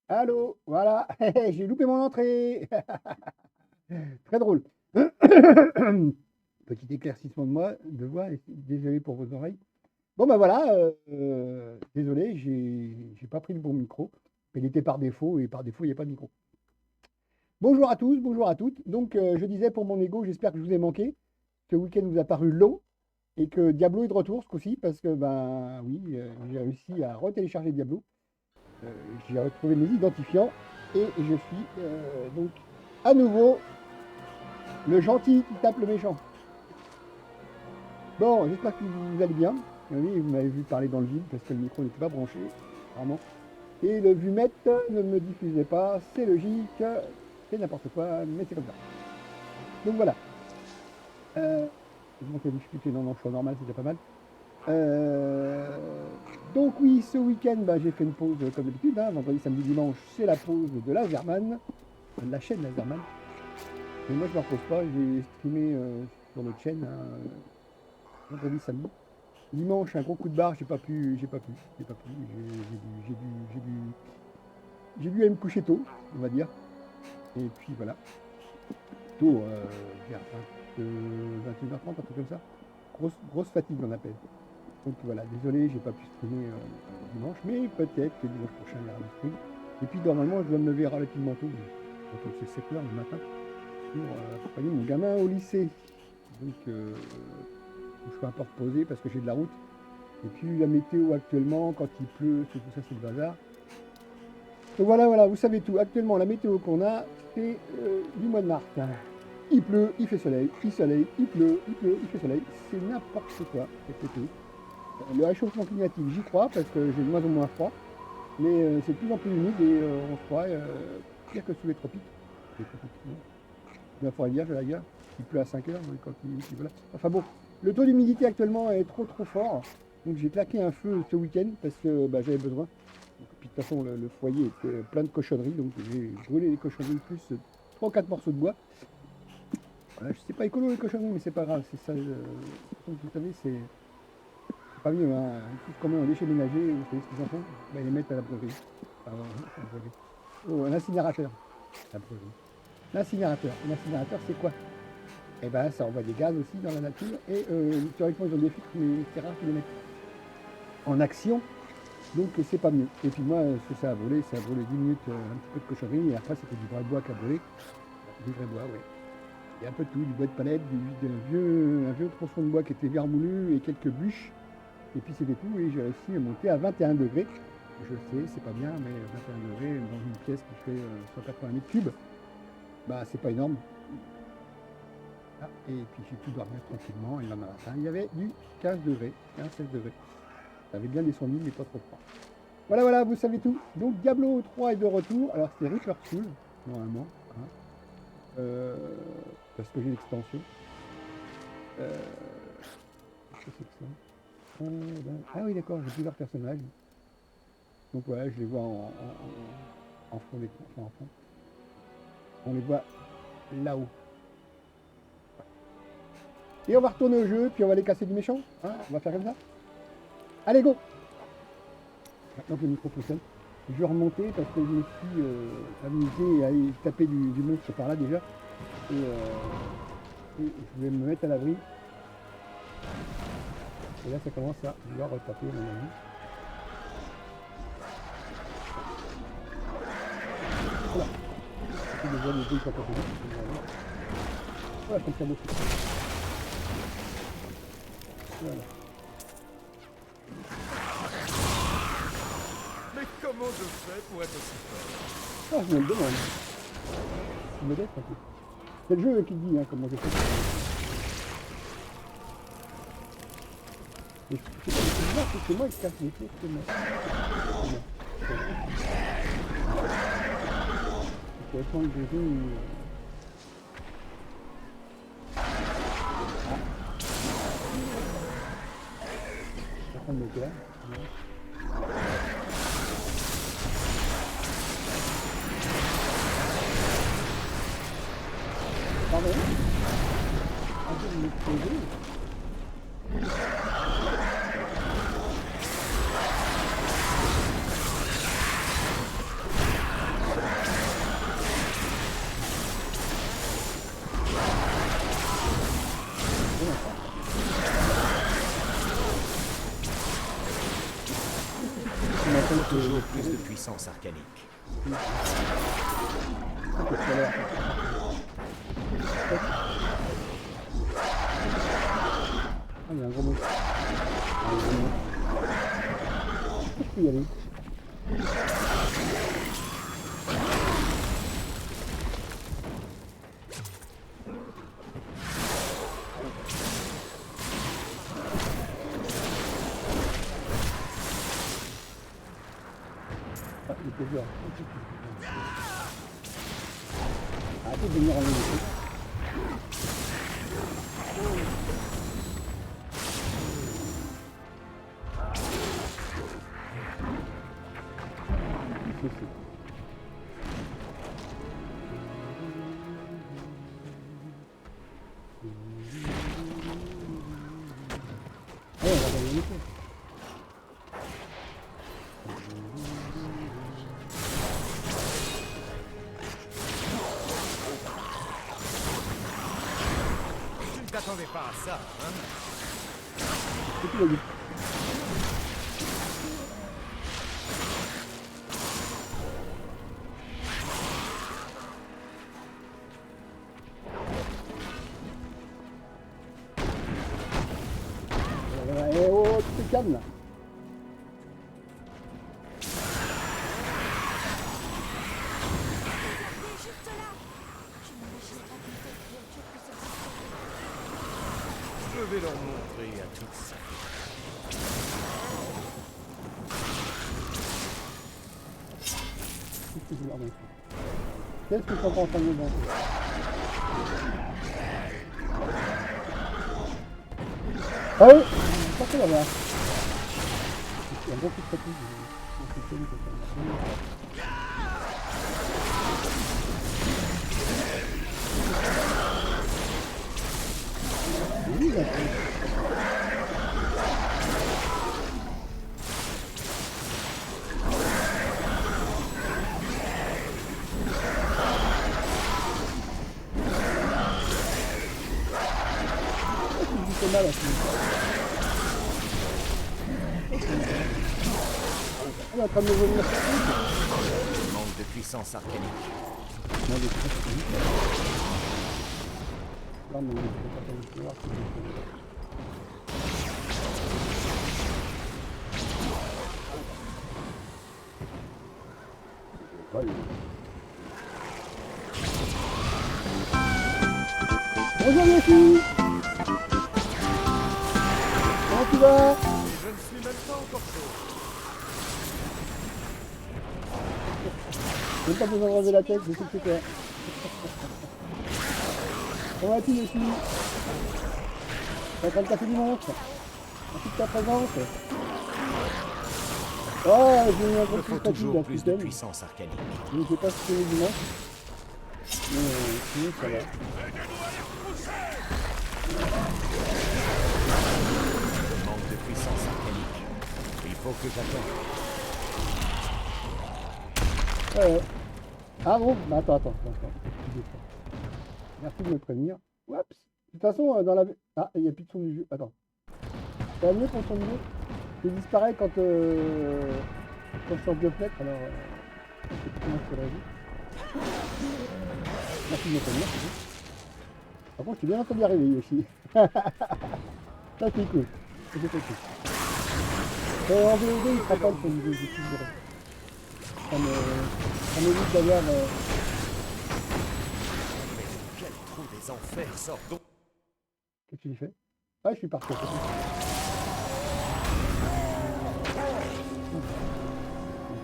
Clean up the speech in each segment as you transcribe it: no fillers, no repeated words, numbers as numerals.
Allô, voilà, j'ai loupé mon entrée. Très drôle. Petit éclaircissement de voix, désolé pour vos oreilles. Bon ben voilà, désolé, j'ai pas pris le bon micro. Il était par défaut et par défaut il n'y a pas de micro. Bonjour à tous, bonjour à toutes. Donc je disais pour mon ego, j'espère que je vous ai manqué. Ce week-end vous a paru long et que Diablo est de retour ce coup-ci parce que ben oui, j'ai réussi à retélécharger Diablo. J'ai retrouvé mes identifiants et je suis donc à nouveau le gentil qui tape le méchant. Bon, j'espère que vous allez bien. Oui, vous m'avez vu parler dans le vide parce que le micro n'était pas branché, vraiment. Et le vumette ne me diffusait pas, c'est logique, c'est n'importe quoi, mais c'est comme ça. Donc voilà. Je monte la difficulté, non, je suis en normal, c'est déjà pas mal. Donc oui, ce week-end, bah, j'ai fait une pause comme d'habitude, hein, vendredi, samedi, dimanche, c'est la pause de Laserman, de la chaîne Laserman. Mais moi je ne me repose pas, j'ai streamé sur notre chaîne vendredi, samedi. Dimanche, un gros coup de barre, j'ai pas pu. J'ai dû aller me coucher tôt, on va dire. Et puis voilà. Tôt, vers 21h30, un truc comme ça. Grosse fatigue, on appelle. Donc voilà, désolé, j'ai pas pu streamer dimanche, mais peut-être que dimanche prochain, il y aura le stream. Et puis normalement, je dois me lever relativement tôt, donc c'est 7h le matin, pour accompagner mon gamin au lycée. Donc je suis un peu reposé parce que j'ai de la route. Et puis la météo actuellement, quand il pleut, tout ça, c'est le bazar. Donc voilà, vous savez tout. Actuellement, la météo qu'on a, c'est du mois de mars. Il pleut, il fait soleil, il pleut, il fait soleil. C'est n'importe quoi cet été. Le réchauffement climatique, j'y crois parce que j'ai de moins en moins froid. Mais c'est de plus en plus humide et on se croit pire que sous les tropiques. Il faudrait dire, je la gueule. Il pleut à 5 heures, quand voilà. Enfin bon, le taux d'humidité actuellement est trop fort. Donc j'ai claqué un feu ce week-end parce que bah, j'avais besoin. Donc, puis de toute façon, le foyer était plein de cochonneries. Donc j'ai brûlé les cochonneries plus 3 ou 4 morceaux de bois. Voilà, je sais pas écolo les cochonneries, mais c'est pas grave. C'est ça, comme vous savez, c'est pas mieux. Hein. Quand même un déchet ménager, vous savez ce qu'ils en font, bah, ils les mettent à la brûlerie. Oh, un incinérateur. La brûlerie. L'incinérateur, c'est quoi? Eh ben, ça envoie des gaz aussi dans la nature. Et théoriquement, ils ont des filtres, mais c'est rare qu'ils les mettent en action. Donc, c'est pas mieux. Et puis moi, ce que ça a brûlé 10 minutes, un petit peu de cochonnerie. Et après, c'était du vrai bois qui a brûlé. Du vrai bois, oui. Il y a un peu de tout, du bois de palette, un vieux tronçon de bois qui était vermoulu et quelques bûches. Et puis c'était tout. Et j'ai réussi à monter à 21 degrés. Je sais, c'est pas bien, mais 21 degrés dans une pièce qui fait 180 mètres cubes, bah, c'est pas énorme. Ah, et puis j'ai pu dormir tranquillement. Et le matin, il y avait du 15 degrés, 15-16 degrés. Ça avait bien descendu, mais pas trop froid. Voilà, vous savez tout. Donc Diablo 3 est de retour. Alors c'est Reaper Soul, normalement. Hein. Parce que j'ai l'extension. Qu'est-ce que c'est que ça? Ah oui, d'accord, j'ai plusieurs personnages. Donc voilà, je les vois en fond d'écran. Enfin, en fond. On les voit là-haut. Et on va retourner au jeu, puis on va aller casser du méchant. Hein, on va faire comme ça. Allez, go! Maintenant que le micro fonctionne, je vais remonter parce que je me suis amusé à aller taper du monstre par là déjà. Et je vais me mettre à l'abri. Et là, ça commence à vouloir retaper, mon ami. Voilà. Je vais voir les deux quand on fait. Voilà, comme ça, beaucoup. Voilà. Mais comment je fais pour être aussi fort? Ah, je me le demande. Je me laisse un peu. C'est le jeu qui dit hein, comment je fais. C'est moi qui casse les pieds, c'est moi. C'est quand le jeu. Ça me fait. Pardon? Un peu de m'exposer. de plus de puissance arcanique. Ah, il y a un gros mot. Je peux y aller. Ah, il était dur. Arrêtez de venir en ligne. Ah ouais, on va gagner une fois. Tu ne t'attendais pas à ça, hein? C'est tout, vas-y. Eh oh, tu te calmes là. Juste là. Je n'imagine pas qu'une telle créature puisse exister. Je vais leur montrer à tous. Qu'est-ce que tu entends en train de me demander? Ah oui, pas là-bas. Il y a un bon coup de fatigue. Oui, là. C'est mal à finir. On est en train de venir. Manque de puissance arcanique. Non, mais c'est pas non, mais je vais pas faire voilà. Bonjour Yoshi. Comment tu vas? Je ne suis même pas encore chaud. J'ai pas besoin de relever la tête, je sais que c'est toi. Comment vas-tu Yoshi? T'es en train de casser du monstre? Merci de ta présence. Oh, j'ai eu un Il gros me coup faut de fatigue toujours dans ce plus de week-end. puissance arcanique. Je ne sais pas si c'est le dimanche. Mais sinon ça va. Manque de puissance arcanique. Il faut que j'attende. Ouais. Ah bon? Bah attends. Merci de me prévenir. Oups. De toute façon, dans la... Ah, il n'y a plus de son du jeu. Attends. Ça va mieux pour son jeu? Il disparaît quand je sors de fenêtre, alors... je sais pas comment je peux réagir. Merci de me prévenir. Par contre, je suis bien entendu arriver, Yoshi. Ça, c'est cool. C'est cool. En VOD, il se rappelle son niveau, je suis sûr. Ça m'évite d'avoir... Quel trou des enfers sort donc? Qu'est-ce que tu fais? Ah, je suis parti.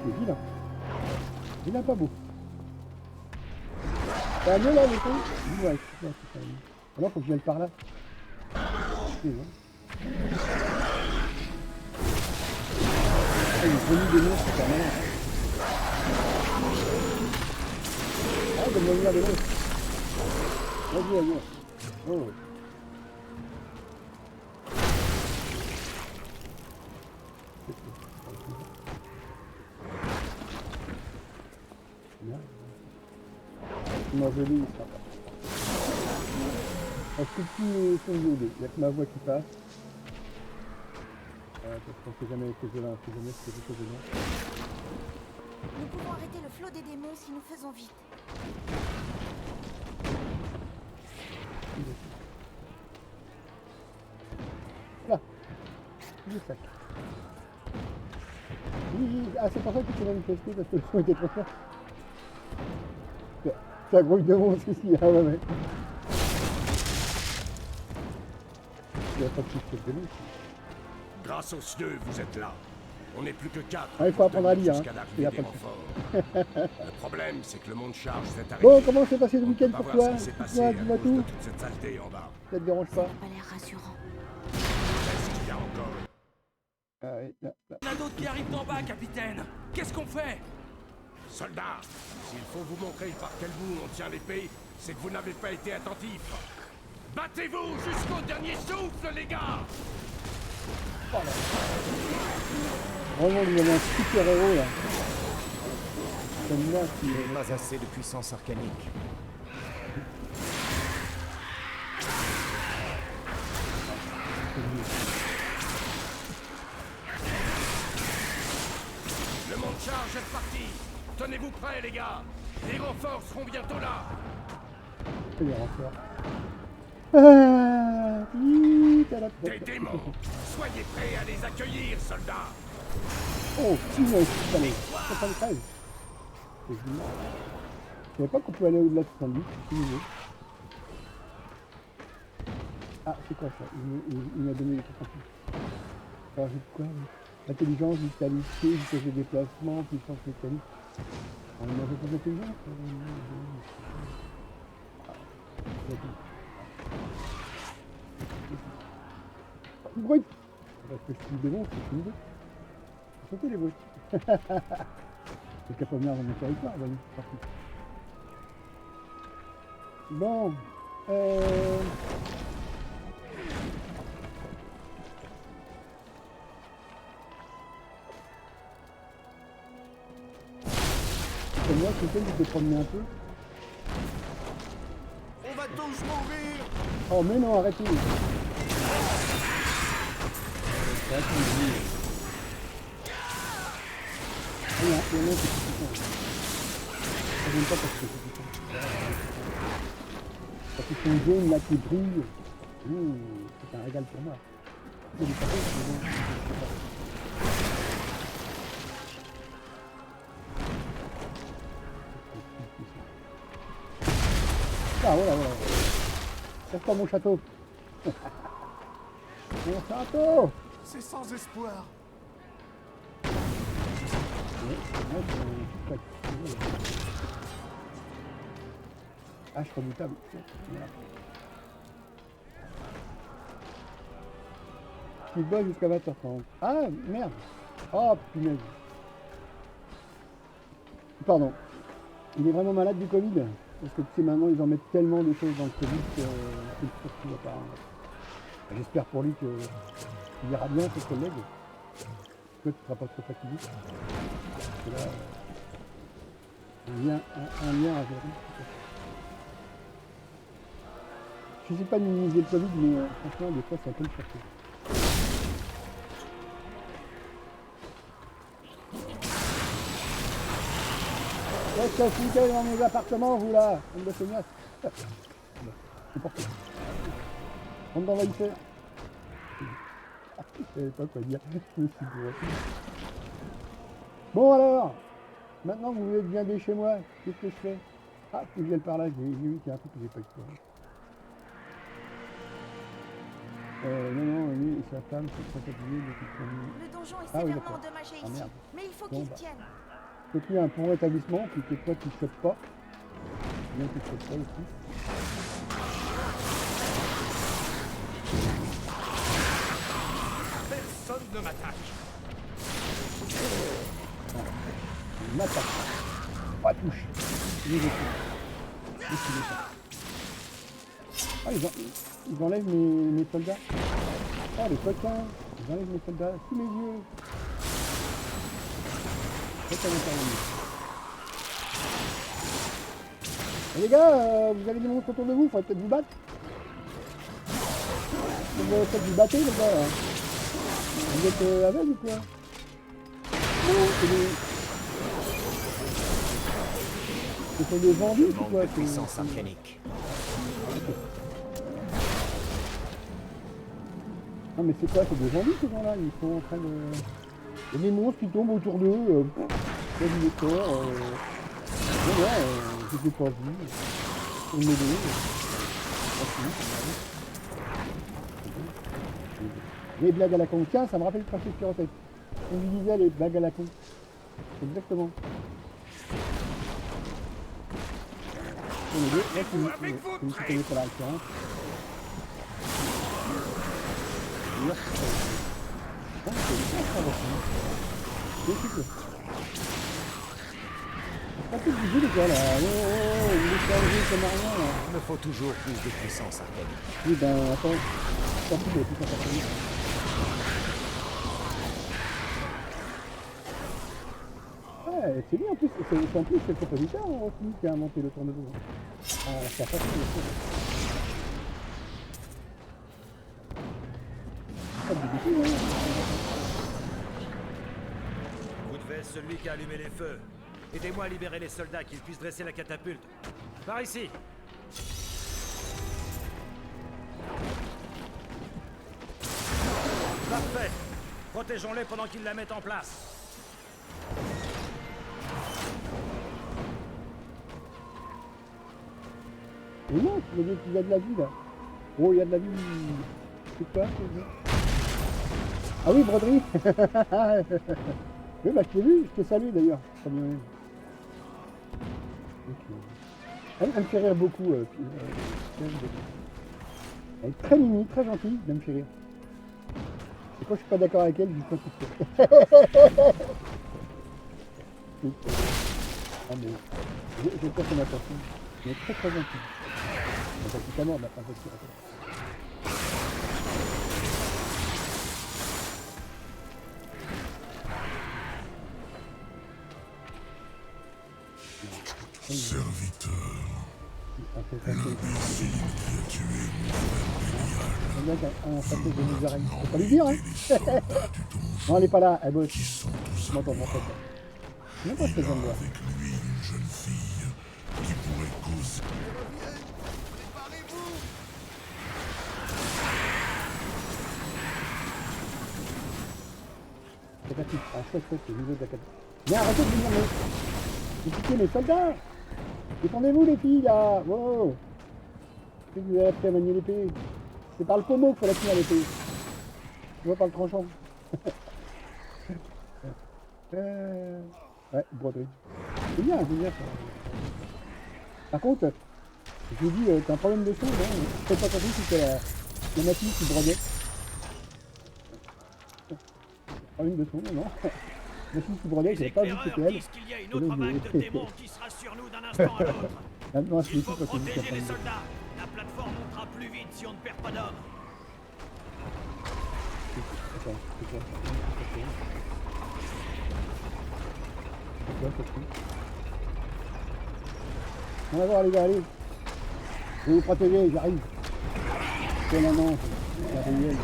C'est vilain. Vilain pas beau. Ça va mieux là, le temps? Oui, ouais, c'est ça. Alors, faut que je vienne par là. C'est bon. Ah, il est venu de nous, c'est permanent. Ah, donne-moi venir de l'autre. Vas-y. Oh. Bien. Non, je lis, il sera pas. Est-ce que tu es sur le VOD? Il n'y a que ma voix qui passe. Parce qu'on ne sait jamais que je là, on sait jamais ce que je fais dedans. Nous pouvons arrêter le flot des démons si nous faisons vite. Là. Le sac. Oui, ah, c'est pour ça que tu vas me tester parce que le son était trop fort. Ça grouille de monstres ici, ah ouais. Il n'y a pas de soucis de nous. Grâce aux cieux, vous êtes là. On n'est plus que 4. Ah, il faut apprendre à lire, jusqu'à hein. l'arrivée Il y a des pas de renforts. Le problème, c'est que le monde charge s'est arrêté. Bon, comment s'est passé le On ne peut week-end pas pour voir toi? ce qui s'est passé Dis-moi, à dis-moi cause de tout. toute cette saleté en bas. Ça te dérange Ça pas? n'a pas l'air rassurant. Qu'est-ce qu'il y a encore? Ah oui, là. Il y en a d'autres qui arrivent d'en bas, capitaine. Qu'est-ce qu'on fait? Soldats, s'il faut vous montrer par quel bout on tient l'épée, c'est que vous n'avez pas été attentifs. Battez-vous jusqu'au dernier souffle, les gars! Vraiment, vous avez un super héros là. Comme moi qui. Pas assez de puissance arcanique. Le monde charge est parti. Tenez-vous prêts, les gars. Les renforts seront bientôt là. Les renforts. Ah, vite à la Des tête. démons. Soyez prêts à les accueillir, soldats. Oh, punaise, allez, 73. C'est génial. Je savais pas qu'on pouvait aller au-delà de 70, c'est nouveau. Ah, c'est quoi ça? Il m'a donné des trucs en plus. Ça rajoute quoi? Intelligence, vitalité, vitesse de déplacement, puissance mécanique. On a un peu plus d'intelligence? Bruit! Parce que je suis démon, c'est une idée. Sautez les bruits. C'est qu'à pas venir dans mon territoire, bah oui, c'est parti. Bon. Comme moi, c'est peut-être de te promener un peu. On va tous mourir. Oh mais non, arrêtez. Il y en a qui est puissant. J'aime pas parce que c'est puissant. Quand ils sont jaunes là qui brillent, c'est un régal pour moi. C'est du papier, c'est bon. Ah voilà, voilà. C'est pas mon château. Mon château. C'est sans espoir. Hache redoutable. Voilà. Tu bois jusqu'à 20h30. Ah merde. Oh punaise. Pardon. Il est vraiment malade du Covid. Parce que tu sais maintenant ils en mettent tellement de choses dans le Covid que c'est sûr qu'il va pas. J'espère pour lui qu'il ira bien ce collègue. Toi tu ne seras pas trop fatigué. Parce que là, un lien à gérer. Je ne sais pas minimiser le Covid, mais franchement, des fois, ça peut me chercher. Qu'est-ce que vous foutez dans mes appartements, vous, là? On me fait c'est parti. On d'envahisseur. Je savais pas quoi dire. Je me suis bourré. Bon, alors, maintenant que vous êtes bien chez moi, qu'est-ce que je fais? Ah, tu viens par là, j'ai vu qu'il y a un truc que j'ai pas exploré. Non, lui, sa femme, c'est très fatigué depuis qu'on... Le donjon est Ah oui, sévèrement d'accord. endommagé Ah, ici, merde. mais il faut Bon, qu'il bah. tienne. C'est plus un bon rétablissement, puis que toi, tu ne chopes pas. Bien que tu ne chopes pas aussi. Personne ne m'attaque. Une attaque. Pas touche. Les autres. Ah, ils enlèvent mes soldats. Oh, les coquins. Ils enlèvent mes soldats sous mes yeux. C'est à l'intérieur. Et les gars, vous avez des monstres autour de vous, il faudrait peut-être vous battre. Vous avez peut-être vous battre, les gars. Là. Vous êtes aveugles ou quoi? Non, c'est des... Ce sont des vendus, Je c'est manque quoi? de puissance arcanique. Non mais c'est quoi? C'est des vendus ces gens-là, ils sont en train de... Il y a des monstres qui tombent autour d'eux, il y a du décor, voilà, j'étais pas vu, on me les blagues à la con, tiens, ça me rappelle Princesse Pirotech. On lui disait les blagues à la con. Exactement. On est deux, là tu connais pas la référence. Ah, c'est bien ça, là. Pas tout bouger les gars là. Oh, il est chargé comme rien là. Il me faut toujours plus de puissance arcanique. Oui ben attends, tant pis, il y a plus qu'à faire. Ouais, c'est bien en plus, c'est en plus c'est le compositeur aussi qui a inventé le tournevis. Ah, ça a pas fait le tour. Pas de dégoût, hein. Vous devez être celui qui a allumé les feux. Aidez-moi à libérer les soldats, qu'ils puissent dresser la catapulte. Par ici. Parfait. Protégeons-les pendant qu'ils la mettent en place. Et non, il y a de la vie là. Oh, il y a de la vie. C'est quoi ah oui, broderie. Oui, bah je t'ai vu, je te salue d'ailleurs. Elle me fait rire beaucoup. Elle est très mimi, très gentille, elle me fait rire. Et quand je suis pas d'accord avec elle, je dis pas tout ça. Ah mais, je pas son attention. Elle est très très gentille. Elle est mort de la princesse Pirotech. Serviteur, l'imbécile qui a tué mon frère Bélial Faut pas lui dire, hein. les soldats du donjon Non, elle est pas là, elle bosse. qui sont tous Je m'entends, en fait. Je sais pas ce que Il a j'aime voir. avec lui une jeune fille qui pourrait causer... Catapulte. Ah, chouette, le niveau de la catapulte. Mais arrêtez de venir me piquer les soldats. Défendez-vous les filles là. Wow. Qu'est-ce que vous avez appris à manier l'épée? C'est par le pommeau qu'il faut la tenir l'épée. Tu vois, par le tranchant. Ouais, broderie. C'est bien ça. Par contre, je vous dis, t'as un problème de son, non? Je n'ai pas compris si c'était la machine qui brodait. Problème de son, non? La machine qui brodait, j'avais pas vu que c'était elle. Disent qu'il y a une autre vague de démons qui sera sur nous d'un instant à l'autre. Maintenant, c'est Il ici faut quand c'est dit qu'il y a protéger pas les de... soldats. La plateforme montera plus vite si on ne perd pas d'hommes. Attends, c'est quoi ça? C'est quoi ce truc? On va voir les gars, allez. Je vais vous protéger, j'arrive. C'est la non, c'est réel.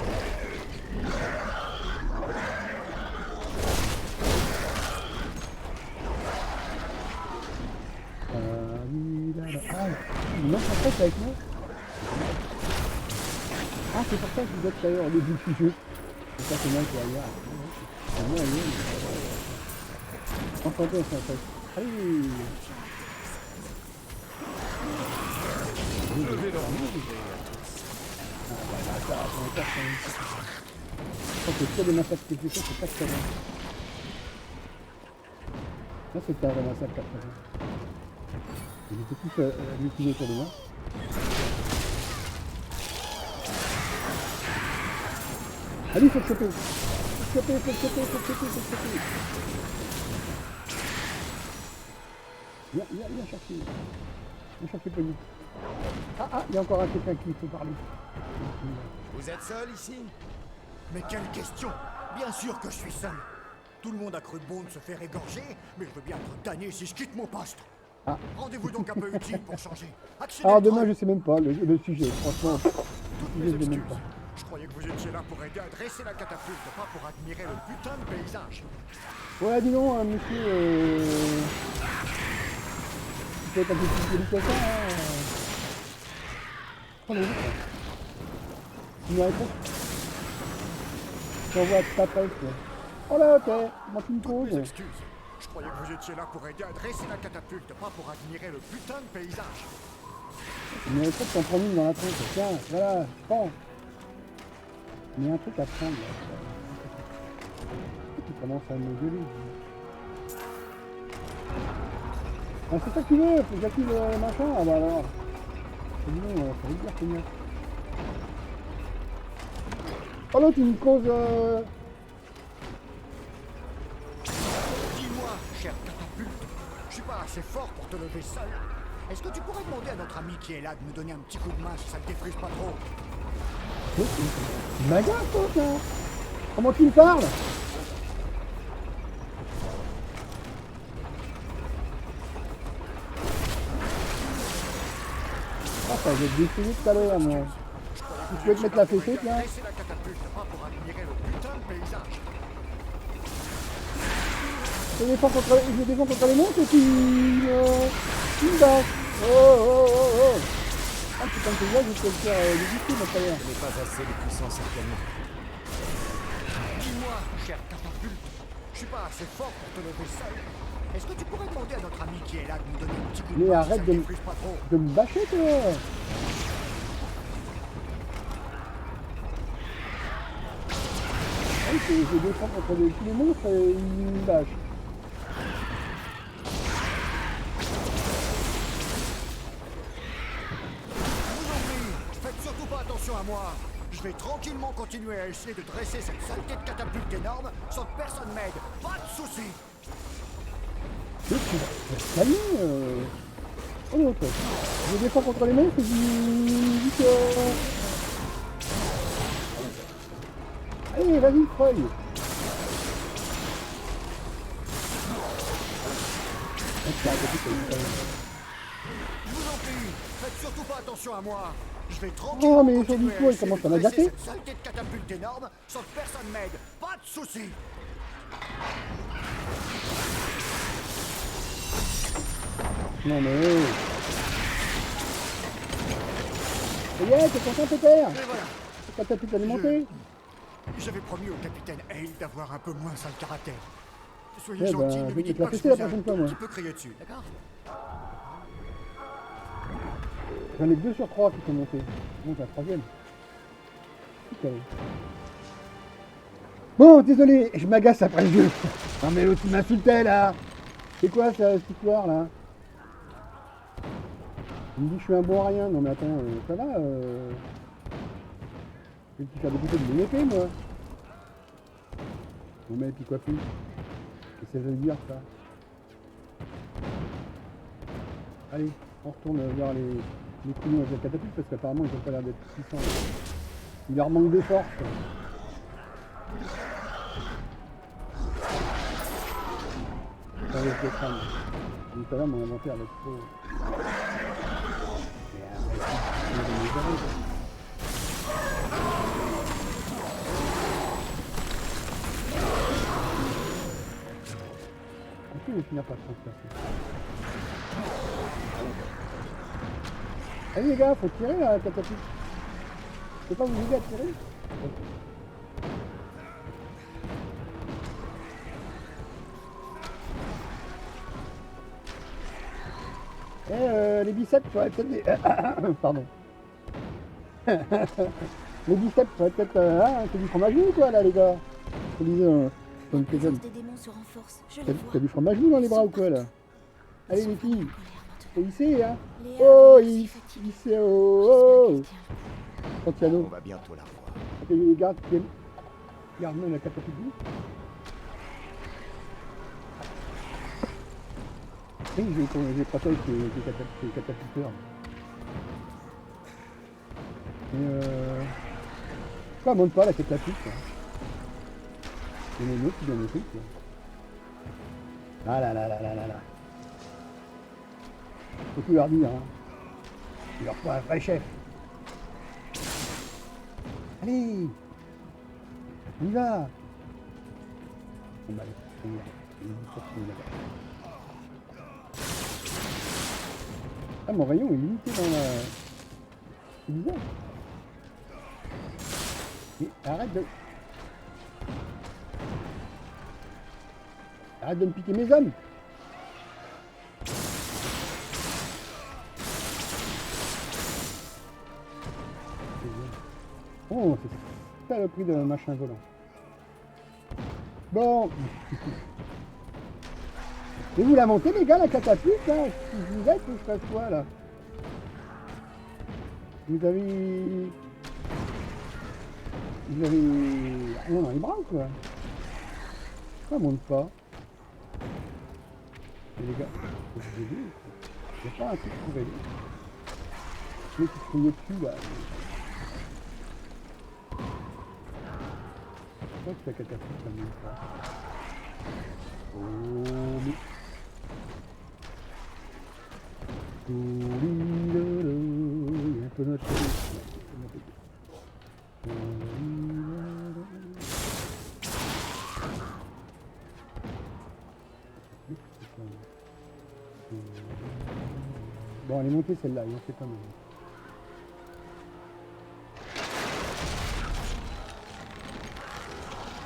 Ah, il manque en fait avec moi. Ah, c'est pour ça que vous êtes d'ailleurs au début du jeu. C'est ça, c'est moi qui est ailleurs. C'est moi ailleurs. Entendez, en fait. Allez. Je crois que c'est des massacres que j'ai fait, c'est pas que ça va. Là, c'était un vrai massacre après. Ils étaient tous mutilés autour de moi. Allez, faut le choper. Faut le choper. Viens chercher. Viens chercher Poggy. Ah, il y a encore quelqu'un qui faut parler. Vous êtes seul ici? Mais quelle question! Bien sûr que je suis seul! Tout le monde a cru bon de se faire égorger, mais je veux bien être damné si je quitte mon poste! Ah. Rendez-vous donc un peu utile pour changer. Alors demain, je sais même pas le sujet, franchement. Toutes mes Je sais même excuses. pas. Je croyais que vous étiez là pour aider à dresser la catapulte, pas pour admirer le putain de paysage. Ouais, dis donc, monsieur... peux être un peu plus poli que ça. Hein. Prends les autres. Tu me réponds. J'envoie ta presse. Oh là, ok. Moi, tu me Toutes mes causes. excuses. Je croyais que vous étiez là pour aider à dresser la catapulte, pas pour admirer le putain de paysage. Tu me réponds, t'en prends une dans la tronche. Tiens, voilà, prends. Il y a un truc à prendre là. Tu commences à me gueuler. Ah, c'est ça que tu veux, faut que j'active le machin. Ah bah alors. Dis donc, ça veut dire combien. Oh là, tu me causes. Dis-moi, cher catapulte, je suis pas assez fort pour te lever seul. Est-ce que tu pourrais demander à notre ami qui est là de me donner un petit coup de main si ça te défrise pas trop? Tu m'agaces, toi, ça. Comment tu me parles? Ah, ça va être défini tout à l'heure, moi. Tu peux te mettre la fessée, tiens. Dresser la catapulte, pas pour admirer le putain de paysage. Je me défends contre les monstres et tu me bats. Oh, oh, oh, oh. Ah, putain de paysage, je peux le faire difficile, tout à l'heure. Je n'ai pas assez de puissance à canon. Dis-moi, cher catapulte, je suis pas assez fort pour te lever seul. Est-ce que tu pourrais demander à notre ami qui est là de nous donner un petit coup de Mais main arrête si ça de te me- défrise pas trop? De me bâcher, toi. Ah, je défends contre tous les monstres et ils me bâchent. Je vous en prie, faites surtout pas attention à moi. Je vais tranquillement continuer à essayer de dresser cette saleté de catapulte énorme sans que personne m'aide. Pas de soucis. Tu vas te calmer. Oh non, toi. Je défends contre les monstres et dis que... Allez, vas-y, feuille. Je vous en prie, faites surtout pas attention à moi. Je vais tranquillement Oh, mais sur continuer du coup, elle essayer commence de à dresser m'agacer. cette saleté de catapulte énorme sans que personne m'aide. Pas de soucis. Non mais... Ça y est, t'es content, Peter? Et voilà. C'est pas ta pute alimentée? J'avais promis au capitaine Hale d'avoir un peu moins sale caractère. Soyez Eh gentil, ben, ne je lui vais dites te la pas que je fesser la vous ai un prochaine tout fois, moi. petit peu crié dessus, d'accord? J'en ai 2 sur 3 qui sont montés. Bon, c'est la troisième. Ok. Bon, désolé, je m'agace après le jeu. Non mais l'autre il m'insultait là. C'est quoi ça, cette histoire là? Il me dit que je suis un bon à rien. Non mais attends, ça va je vais te faire découper de mon épée moi. Bon mais et puis quoi plus? Qu'est-ce que ça veut dire ça? Allez, on retourne voir les couillons avec la catapulte parce qu'apparemment ils ont pas l'air d'être puissants. Il leur manque des forces. Ça va être le crâne. Donc ça va, mon inventaire va être trop... Mais après, il y a des oreilles. Est-ce que je vais finir par transpercer? Allez les gars, faut tirer la catapulte. Je peux pas vous aider à tirer? Les biceps, tu aurais peut-être des... Pardon. Les biceps, tu aurais peut-être... c'est du fromage mou quoi là les gars. Je te disais, comme La t'es jeune. présence des démons se renforce. Je les vois. T'as du fromage mou dans les bras ou quoi là? Ils Allez sont les vraiment filles, en colère faut maintenant. hisser hein. Léa Oh, avait l'air si fatiguée. hisser, oh, oh. J'espère qu'elle tient. On Santiano. va bientôt la revoir. Ok, les gars, garde-moi la catapulte. Oui, j'ai frappé avec les catapulteurs. Mais pourquoi elle monte pas la catapulte quoi? Il y en a une autre qui vient monter quoi. Ah là là là là là là. Faut tout leur dire hein. Il leur faut un vrai chef. Allez, on y va. Bon bah allez, on y va. Ah, mon rayon est limité dans la... C'est bizarre. Mais arrête de... Arrête de me piquer mes hommes. Oh, c'est ça le prix de machin volant. Bon. Et vous la montez les gars, la catapulte là? Si vous êtes, je fasse quoi là? Vous avez... rien dans les bras ou quoi? Ça monte pas. Et les gars, il n'y a pas un truc pour aider. Mais qui se criait dessus là. Je crois que la catapulte ça monte pas. Oh mais... Il y a un peu notre... Bon, elle est montée celle-là, il en fait pas mal.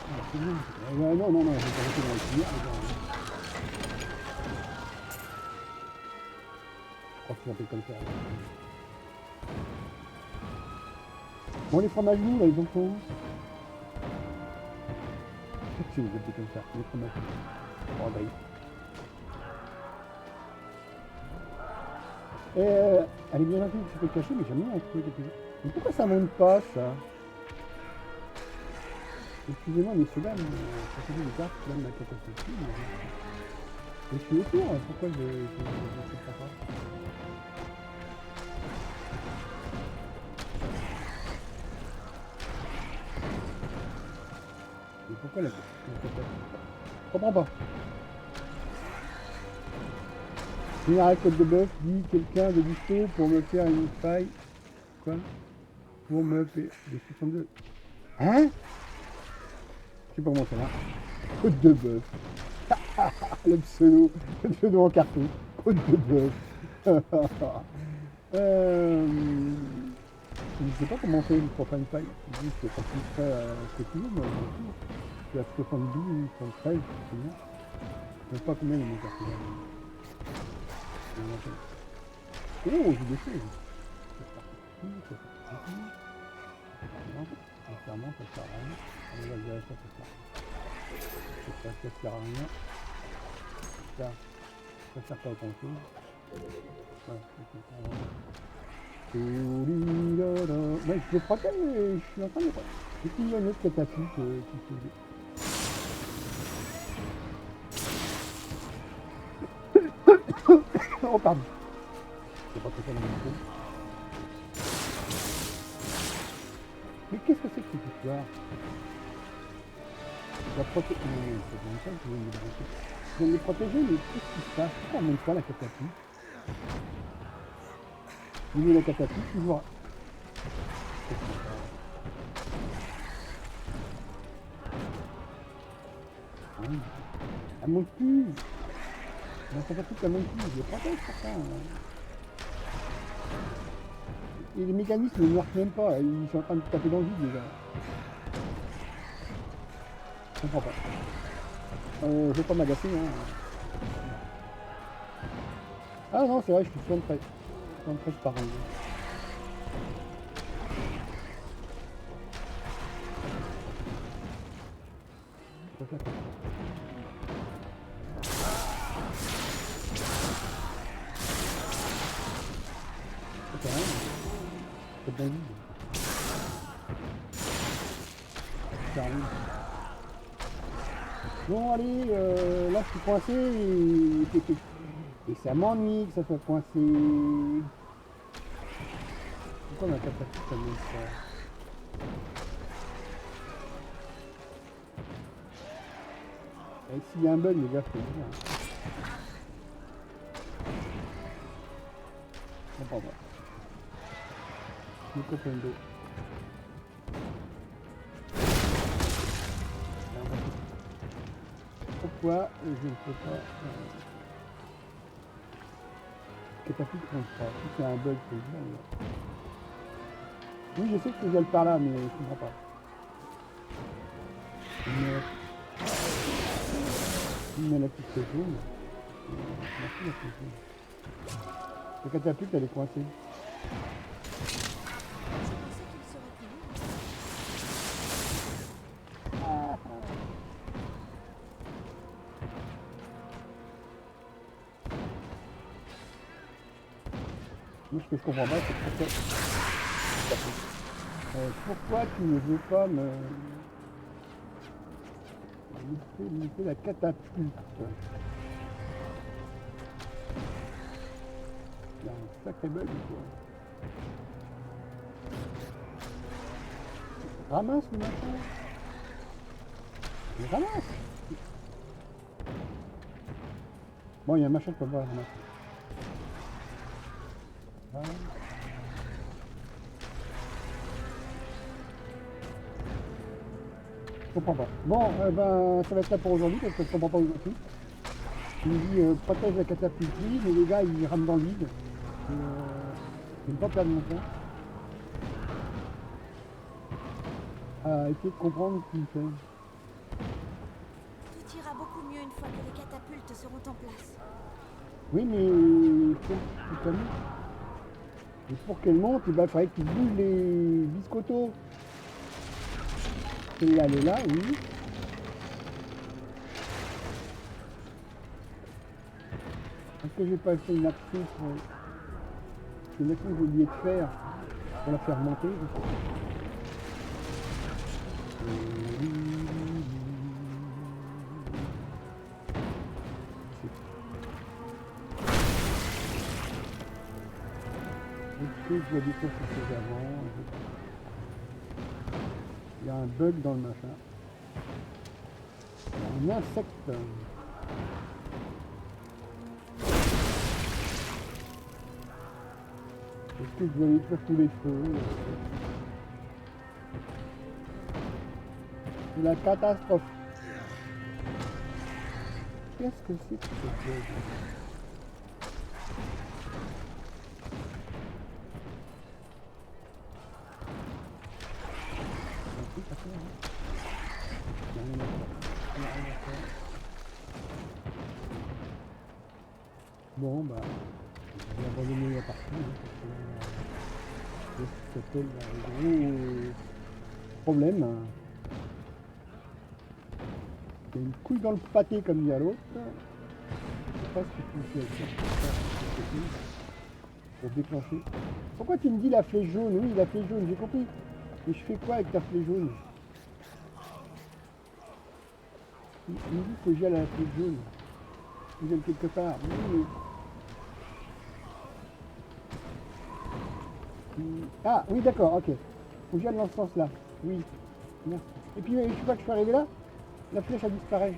Ah, c'est bon. Non, je vais arrêter dans la cuillère. Je crois que c'est un peu comme ça. Bon, les fromages nous, là, ils en font. Je sais que vous appelez comme ça, les fromages. Oh, bah, elle est bien gentille, tu peux le cacher, mais j'aime bien un truc. Mais pourquoi ça monte pas, ça? Excusez-moi, messieurs, dames, ça fait des cartes, là, ma catastrophe. Je suis autour, pourquoi je ne sais pas? Mais pourquoi la catastrophe? Je comprends pas. Général Côte de Bœuf dit quelqu'un de dispo pour me faire une faille. Quoi? Pour me faire des 62. Hein? C'est pour mon salaire. Côte de Bœuf. Le pseudo en carton. Côte de Bœuf. Je ne sais pas comment on fait pour faire une faille. Je dis que c'est pas plus près que toujours, moi. Je suis à 72 ou 73, c'est bien. Je ne sais pas combien il y a mon carton. Oh, j'ai des choses. Sincèrement, ça sert à rien. On va dire ça sert à rien. Ça sert pas à grand chose. Ouais, je le protège, mais je suis en train de le prendre. Et puis il y a une autre catapulte qui se... Oh pardon. C'est pas très bien le micro. Mais qu'est-ce que c'est que cette histoire? La protéger. Non, c'est bien ça que je viens de brancher. Je viens de les protéger, mais qu'est-ce qui se passe? Pourquoi on monte pas la catapulte? Vous voyez la catapulte, toujours. Elle monte plus. La catapulte, elle monte plus. Je les protège pour ça. Et les mécanismes ne marchent même pas. Ils sont en train de taper dans le vide déjà. Je comprends pas. Je vais pas m'agacer. Hein. Ah non, c'est vrai, je suis 73. 73 par an. C'est bien vide. Bon allez, là je suis coincé et ça m'ennuie que ça soit coincé. Pourquoi ma catapulte ça monte pas? Et s'il y a un bug les gars, faut le dire. Je comprends pas. Je comprends d'eau. Pourquoi je ne peux pas... catapulte qu'on se prend. Si c'est un bug, c'est bien. Oui, je sais que je le par là, mais je comprends pas. Il met la petite jaune. Merci la petite jaune. La catapulte, elle est coincée. Je pensais qu'il serait plus lourd. Moi, ce que je comprends pas, c'est pourquoi tu ne veux pas me limiter la catapulte. Il y a un sacré bug, quoi. Ramasse le machin. Mais ramasse. Bon, il y a un machin que je peux pas ramasser. Voilà. Je comprends pas. Bon, ben, ça va être là pour aujourd'hui parce que je comprends pas aujourd'hui. Il me dit protège la catapulte, oui, mais les gars ils rament dans le vide. Je ne vais pas perdre mon temps à essayer de comprendre ce qu'il fait. Tout ira beaucoup mieux une fois que les catapultes seront en place. Oui, mais il faut qu'il t'amuse. Et pour qu'elle monte, il va falloir qu'il bouge les biscottos. Celle-là, elle est là, oui. Est-ce que j'ai pas fait une action pour... C'est une action que j'ai oublié de faire pour la faire monter, je crois. Est-ce que je dois dire quelque chose avant? Il y a un bug dans le machin. Il y a un insecte. Est-ce que je dois détruire tous les feux? C'est la catastrophe. Qu'est-ce que c'est que ce bug? Bon, bah, je vais abandonner la partie, parce que ça s'appelle un gros problème. Il y a une couille dans le pâté, comme dit à l'autre. Je sais pas ce qu'il faut faire pour déclencher. Pourquoi tu me dis la flèche jaune? Oui, la flèche jaune, j'ai compris. Mais je fais quoi avec ta flèche jaune? Il me dit que j'aille à la flèche jaune. Que j'aille quelque part. Oui, ah, oui, d'accord, ok. Faut que j'aille dans ce sens-là. Oui. Merci. Et puis, je sais pas que je suis arrivé là. La flèche a disparu.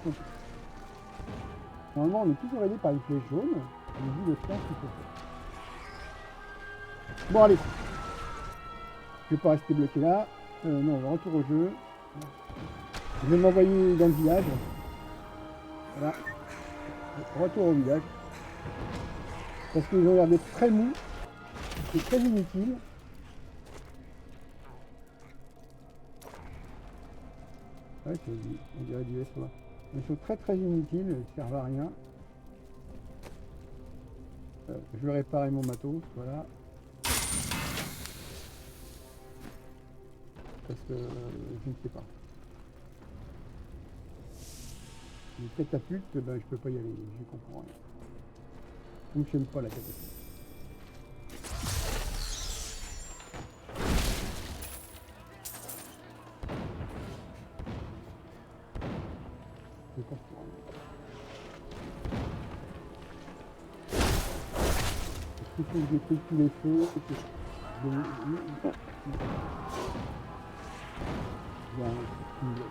Donc, normalement, on est toujours aidé par une flèche jaune. On dit le sens qu'il faut faire. Bon, allez. Je vais pas rester bloqué là. Non, on retourne au jeu. Je vais m'envoyer dans le village. Voilà. Retour au village. Parce qu'ils ont l'air d'être très mous. C'est très inutile. Ouais, on dirait du SOA. Ils sont très très inutiles, ils ne servent à rien. Je vais réparer mon matos, voilà. Parce que je ne sais pas. Les catapultes, ben, je peux pas y aller, je comprends rien. Donc j'aime pas la catapulte. Je comprends. Est-ce qu'il faut que j'éteins tous les feux? Il y a un petit...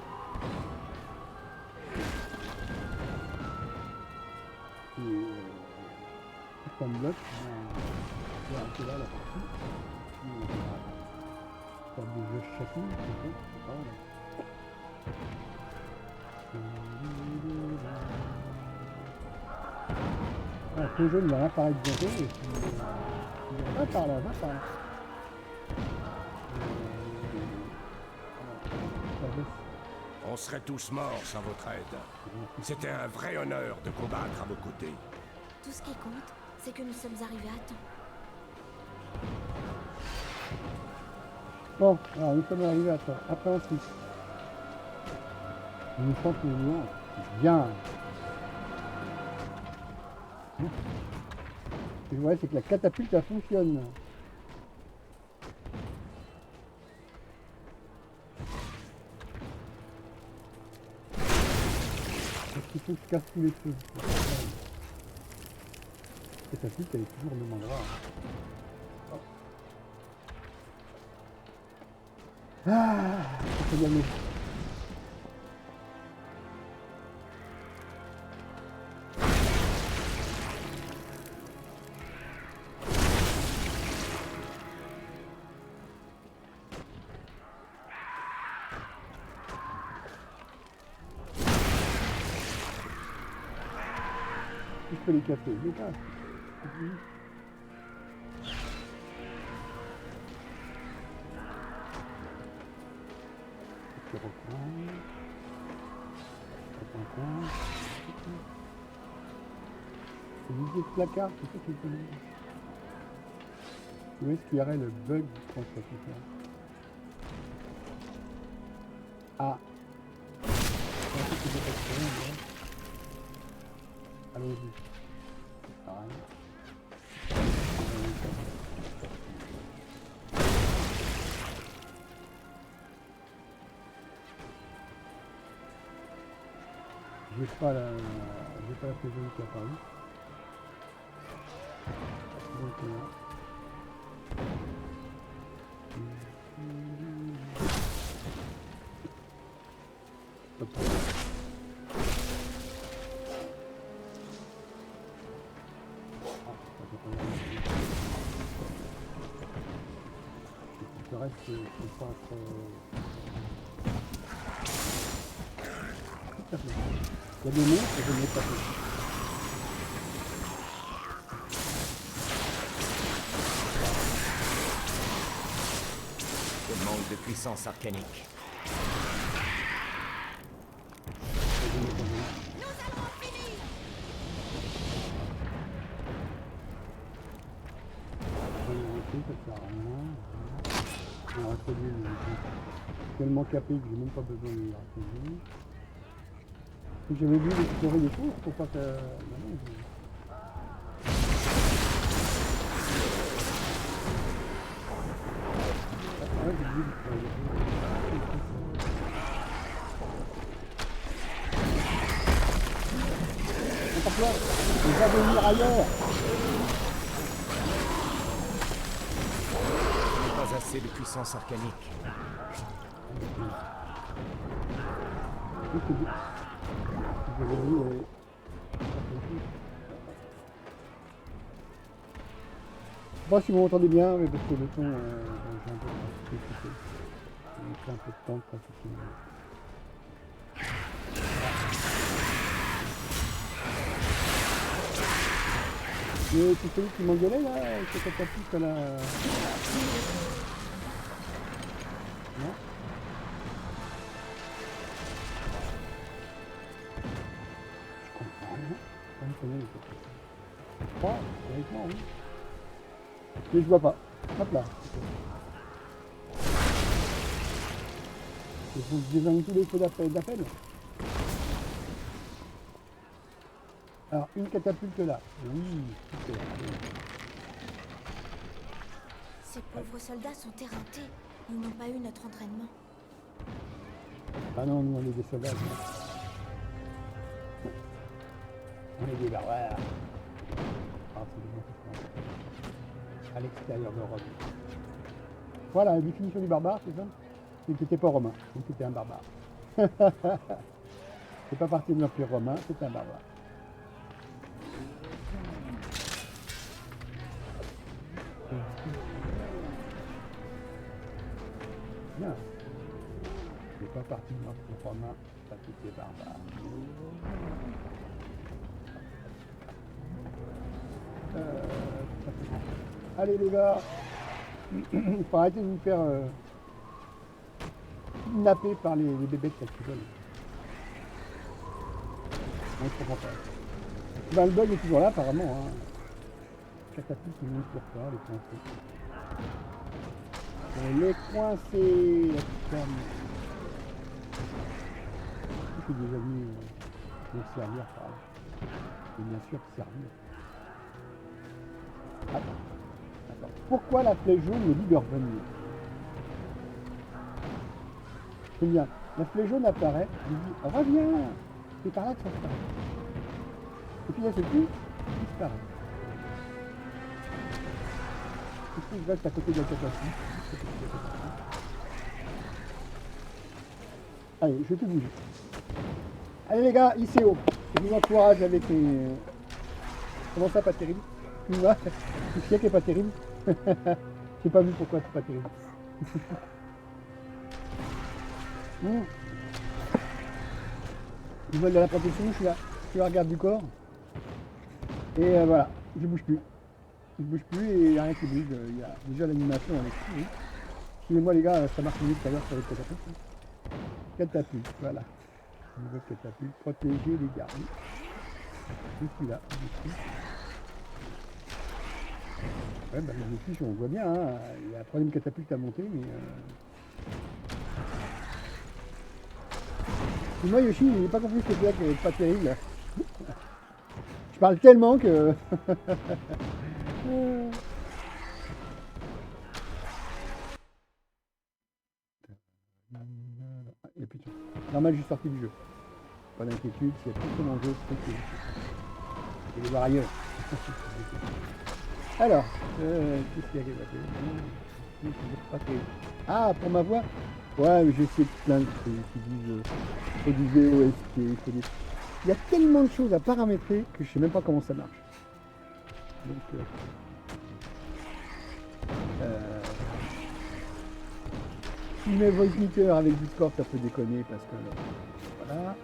Ça me bloque, je vais arrêter là la partie. Ça me jeu chacune, c'est tout, c'est pas mal. Ah, le jaune va apparaître bientôt. Et puis, va par là, va par là. On serait tous morts sans votre aide. C'était un vrai honneur de combattre à vos côtés. Tout ce qui compte, c'est que nous sommes arrivés à temps. Bon, alors nous sommes arrivés à temps. Après ensuite. Nous sommes loin. Bien. Ce que je vois, c'est que la catapulte, elle fonctionne. Il faut que je casse tous les feux. La catapulte, elle est toujours au même endroit. Ah, ça fait gagner. Je peux les casser, je les casse. Je reprends. C'est l'idée de placard, c'est ça qui est connu. Où est-ce qu'il y aurait le bug du transporteur? Ah. Allons-y. Pareil. J'ai pas la saison qui a apparu. Donc Hop. Le reste, c'est pas trop... Tout à fait. Il y a des mots que je n'ai pas fait. Je manque de puissance arcanique. Tellement capé que j'ai même pas besoin de raconter. J'avais vu explorer des choses pour pas que... On va venir ailleurs. Pas assez de puissance arcanique. Je sais pas si vous m'entendez bien, mais parce que le ton, j'ai un peu de un peu de temps de pratiquer. Mais c'est celui qui m'engueulait là, avec cette catapulte là. Non? Je comprends rien. Ça me connaît les catapultes. Je crois, théoriquement, oui. Mais je vois pas. Hop là. Il faut que je désigne tous les feux d'appel. Alors, une catapulte là. Oui, super. Ces pauvres soldats sont éreintés. Ils n'ont pas eu notre entraînement. Ah non, nous on est des sauvages. On est des barbares. Ah, c'est bien. À l'extérieur d'Europe. Voilà, la définition du barbare, c'est ça? C'est que t'étais pas romain, donc t'étais un barbare. C'est pas parti de l'Empire romain, c'est un barbare. Bien. C'est pas parti de l'Empire romain, ça t'étais barbare. Allez les gars, il faut arrêter de vous faire napper par les bébêtes là qui volent. On ne comprend pas. Ben, le bug est toujours là apparemment. Hein. Catapulte qui monte sur toi, les coincés. Les coincés, la petite femme. Je suis déjà venu me servir par là. Et bien sûr servir. Attends. Pourquoi la flèche jaune me dit de revenir? C'est bien. La flèche jaune apparaît, je dis reviens. C'est par là que ça se passe. Et puis là c'est tout, il disparaît. Qu'est-ce que je reste à côté de la catapulte? Allez, je vais tout bouger. Allez les gars, ICO. Je vous encourage avec les... Comment ça, pas terrible? Tu vois? Tu sais qui est pas terrible? J'ai pas vu pourquoi c'est pas terrible. Ils veulent de la protection, je suis là. Je la regarde du corps. Et voilà, je bouge plus. Je bouge plus et il n'y a rien qui bouge. Il y a déjà l'animation avec lui. Excusez-moi les gars, ça marche mieux tout à l'heure sur les catapultes. Catapulte, voilà. Niveau catapulte, protéger les gardes. Je suis là, je suis. Ouais, bah je suis, on voit bien, hein. Il y a la troisième catapulte à monter, mais... Et moi Yoshi, il n'est pas compris ce que c'est qui est pas terrible. Je parle tellement que... Et puis, normal, j'ai sorti du jeu. Pas d'inquiétude, s'il y a tout mon jeu, c'est que je vais les voir ailleurs. Alors, qu'est-ce qu'il y a pas terrible. Ah, pour ma voix? Ouais, j'ai essayé plein de trucs qui disent faut du VOST, faut des... Il y a tellement de choses à paramétrer que je sais même pas comment ça marche. Donc, si mes voice meter avec Discord, ça peut déconner parce que voilà,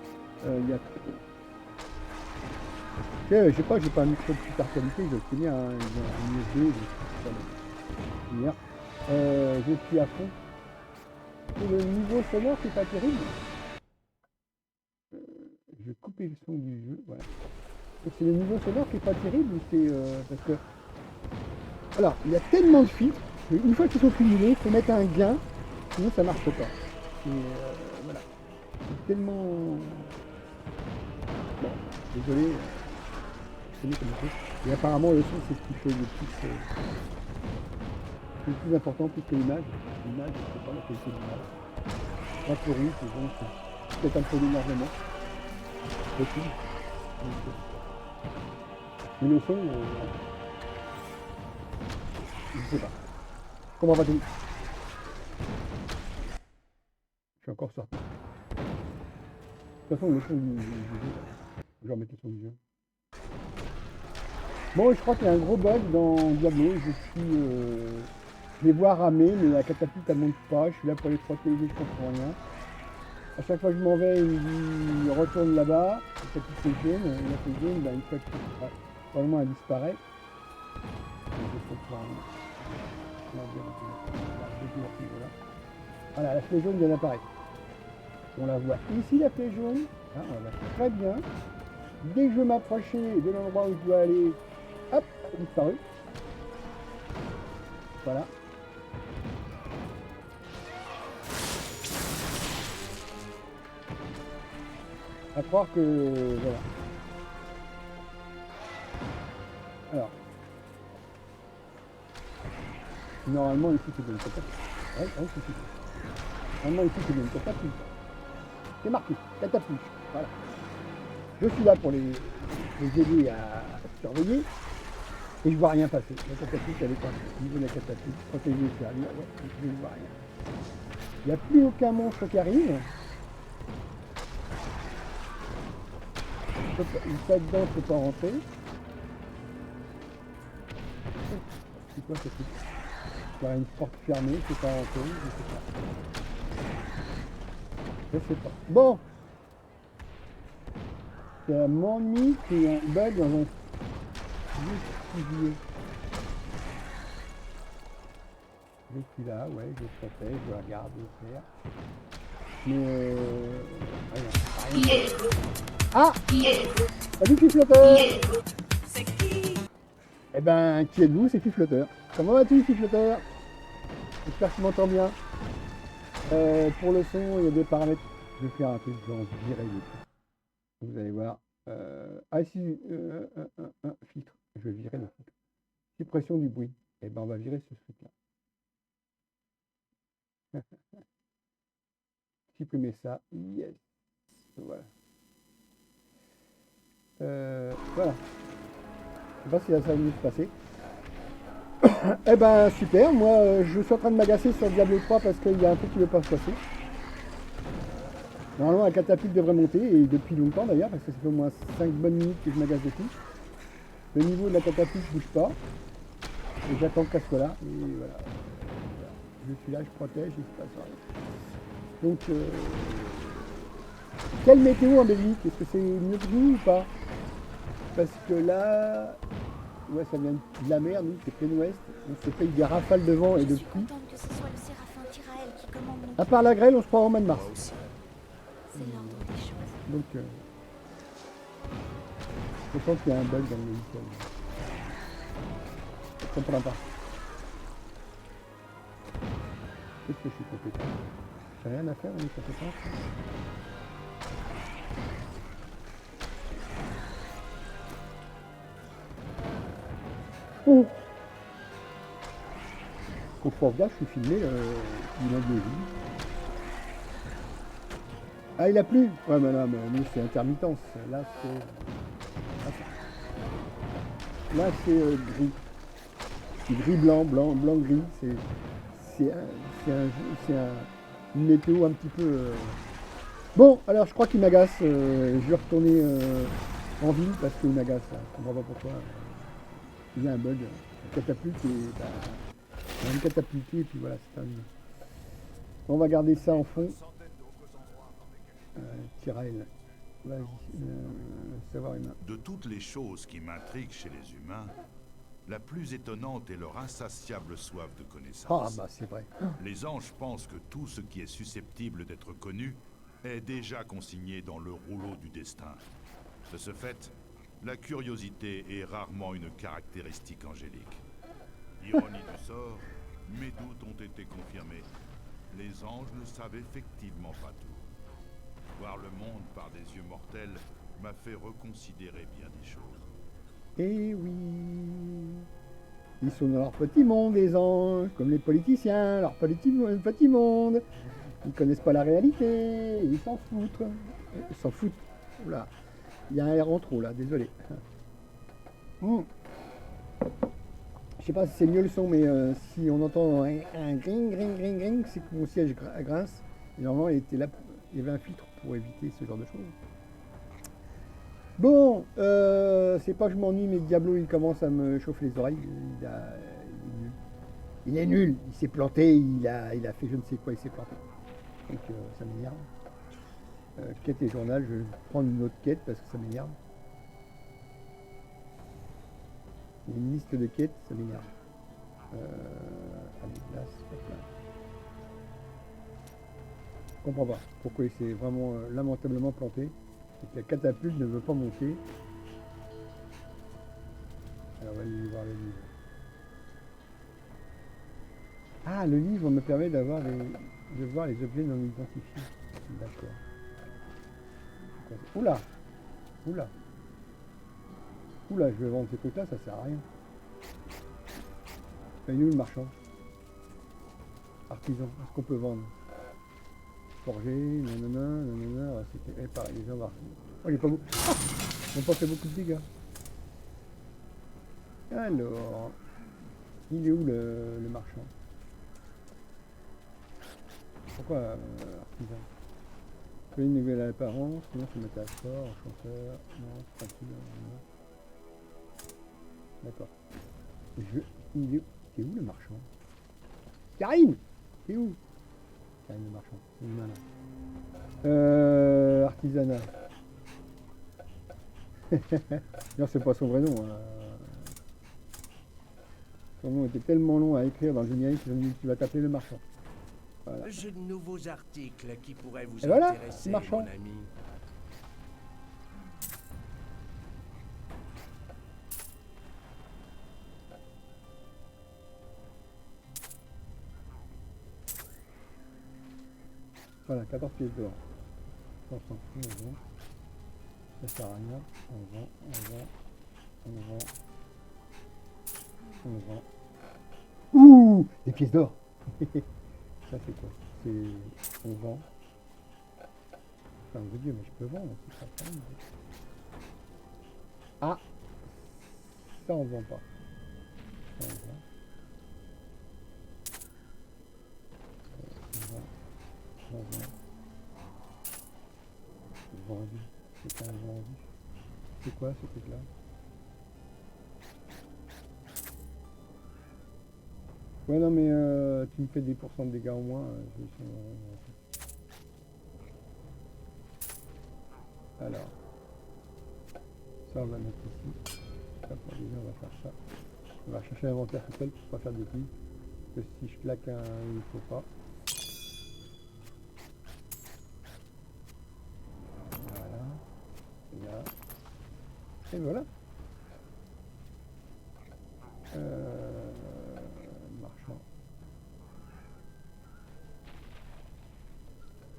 il y a... Je sais pas, j'ai pas un micro de super qualité, je sais bien, hein, un USB, je suis à fond. Et le niveau sonore, c'est pas terrible. Je vais couper le son du jeu, voilà. C'est le niveau sonore qui est pas terrible ou c'est parce que... Alors, il y a tellement de filtres, une fois qu'ils sont cumulés, il faut mettre un gain, sinon ça marche pas. Et voilà. C'est tellement... Bon, désolé. Et apparemment le son c'est ce qui fait le plus... c'est le plus important plus que l'image. L'image, c'est pas la qualité de l'image. Un peu rouge, donc c'est peut-être un peu d'énervement. Possible. Mais le son, je sais pas. Comment va-t-il? Je suis encore sorti. De toute façon, le son du jeu, je vais remettre le son du jeu. Bon, je crois qu'il y a un gros bug dans Diablo. Je les vois ramer, mais la catapulte elle monte pas. Je suis là pour les protéger, je comprends rien. À chaque fois que je m'en vais, il me dit retourne là-bas. La catapulte est jaune, la fait jaune, une fois que probablement elle disparaît. Voilà, la flèche jaune vient d'apparaître. On la voit ici, la flèche jaune. Hein, on la voit très bien. Dès que je m'approchais de l'endroit où je dois aller, hop, elle a disparu. Voilà. À croire que... voilà. Alors. Normalement ici c'est bien une catapulte. Ouais, c'est tout. Normalement ici c'est bien une catapulte. C'est marqué, catapulte. Voilà. Je suis là pour les aider à surveiller. Et je vois rien passer. La catapulte elle est pas au niveau de la catapulte. Protéger les services, ouais, je ne vois rien. Il n'y a plus aucun monstre qui arrive. Ça dedans, je ne peux pas rentrer. C'est quoi ce truc? Il y a une porte fermée, je ne peux pas rentrer, je sais pas. Bon. Ça m'ennuie qu'il y ait un bug dans un... fusiller. Je suis là, ouais, je protège, je regarde, je faire. Mais rien. Ah! Salut Fifloteur! C'est qui? Eh ben, qui êtes-vous? C'est Fifloteur. Comment vas-tu, Fifloteur? J'espère que tu m'entends bien. Pour le son, il y a des paramètres. Je vais faire un truc genre virer le truc. Vous allez voir. Ah si, filtre. Je vais virer le filtre. Suppression du bruit. Eh ben, on va virer ce truc-là. Supprimer ça. Yes. Voilà. Voilà. Je sais pas si ça va mieux se passer. Eh ben super, moi je suis en train de m'agacer sur Diablo 3 parce qu'il y a un truc qui ne veut pas se passer. Normalement la catapulte devrait monter, et depuis longtemps d'ailleurs, parce que ça fait au moins 5 bonnes minutes que je m'agace dessus. Le niveau de la catapulte ne bouge pas. Et j'attends qu'elle soit là. Et voilà. Je suis là, je protège, il se passe rien. Donc quelle météo en Belgique? Est-ce que c'est mieux que nous ou pas? Parce que là, ouais, ça vient de la mer, nous, c'est plein ouest. On se paye des rafales de vent et de Je suis pluie. contente que ce soit le Séraphin Tyrael qui commande nos... À part la grêle, on se croit au mois de mars. C'est l'ordre des choses. Donc, je pense qu'il y a un bug dans le logiciel. Je comprends pas. Qu'est-ce que je suis compétent? J'ai rien à faire, on est compétent. Oh. Au Fort-Gage, je suis filmé, il a des vies. Ah, il a plu? Ouais, mais là, mais nous, c'est intermittence. Là, c'est... Là, c'est gris. C'est gris-blanc, blanc-gris. C'est une météo un petit peu... Bon, alors, je crois qu'il m'agace. Je vais retourner en ville parce qu'il m'agace. Je comprends pas pourquoi. Il y a un bug. La catapulte et... Bah, on va me catapulter et puis voilà, c'est terminé. On va garder ça en fond. Tyrael. Vas-y, savoir humain. De toutes les choses qui m'intriguent chez les humains, la plus étonnante est leur insatiable soif de connaissance. Ah bah c'est vrai. Les anges pensent que tout ce qui est susceptible d'être connu est déjà consigné dans le rouleau du destin. De ce fait, la curiosité est rarement une caractéristique angélique. Ironie du sort, mes doutes ont été confirmés. Les anges ne savent effectivement pas tout. Voir le monde par des yeux mortels m'a fait reconsidérer bien des choses. Eh oui. Ils sont dans leur petit monde, les anges, comme les politiciens, leur petit monde. Ils connaissent pas la réalité, ils s'en foutent. Ils s'en foutent. Oula. Il y a un air en trop là, désolé. Je sais pas si c'est mieux le son, mais si on entend un gring, c'est que mon siège grince. Et normalement, il était là, il y avait un filtre pour éviter ce genre de choses. Bon, c'est pas que je m'ennuie, mais Diablo, il commence à me chauffer les oreilles. Il est nul. Il s'est planté, il a fait je ne sais quoi, il s'est planté. Donc ça m'énerve. Quête et journal, je vais prendre une autre quête parce que ça m'énerve. Il y a une liste de quêtes, ça m'énerve. Allez, là, c'est pas plein. Je comprends pas pourquoi il s'est vraiment lamentablement planté. Et que la catapulte ne veut pas monter. Alors on va aller voir le livre. Ah, le livre me permet de voir les objets non identifiés. D'accord. Oula! Oula! Oula, je vais vendre ces trucs-là, ça sert à rien. Et nous, le marchand. Artisan, est-ce qu'on peut vendre? Forger, nanana, c'était pareil, les gens marchent. Oh, il n'est pas beaucoup. Ah, ils n'ont pas fait beaucoup de dégâts. Alors, il est où le marchand? Pourquoi artisan? Fais une nouvelle apparence, non, c'est métaphore, enchanteur, non, tranquille, non. D'accord. Il est où? T'es où le marchand? Karine! T'es où? Karine le marchand, c'est une malin. Artisanat. Non, c'est pas son vrai nom. Ton nom était tellement long à écrire dans le générique qu'ils ont dit tu vas t'appeler le marchand. Voilà. J'ai de nouveaux articles qui pourraient vous Et voilà, intéresser, marchand. mon ami. Voilà, 14 pièces d'or. On s'en fout, on vend. Ça sert à rien. On vend, on vend, on vend. On vend. Ouh, des pièces d'or. Ça c'est quoi? C'est... On vend. Enfin, je veux dire, mais je peux vendre. C'est pas problème. Ah, ça on vend pas. Ça on vend. On vend. On vend. Vendu. C'est un vendu. C'est quoi ce truc là? Ouais non mais tu me fais des pourcents de dégâts en moins. Alors. Ça on va mettre ici. Hop, déjà on va faire ça. On va chercher l'inventaire tout seul pour pas faire de bêtises. Parce que si je claque un, il faut pas. Voilà. Et là. Et voilà. Marchand.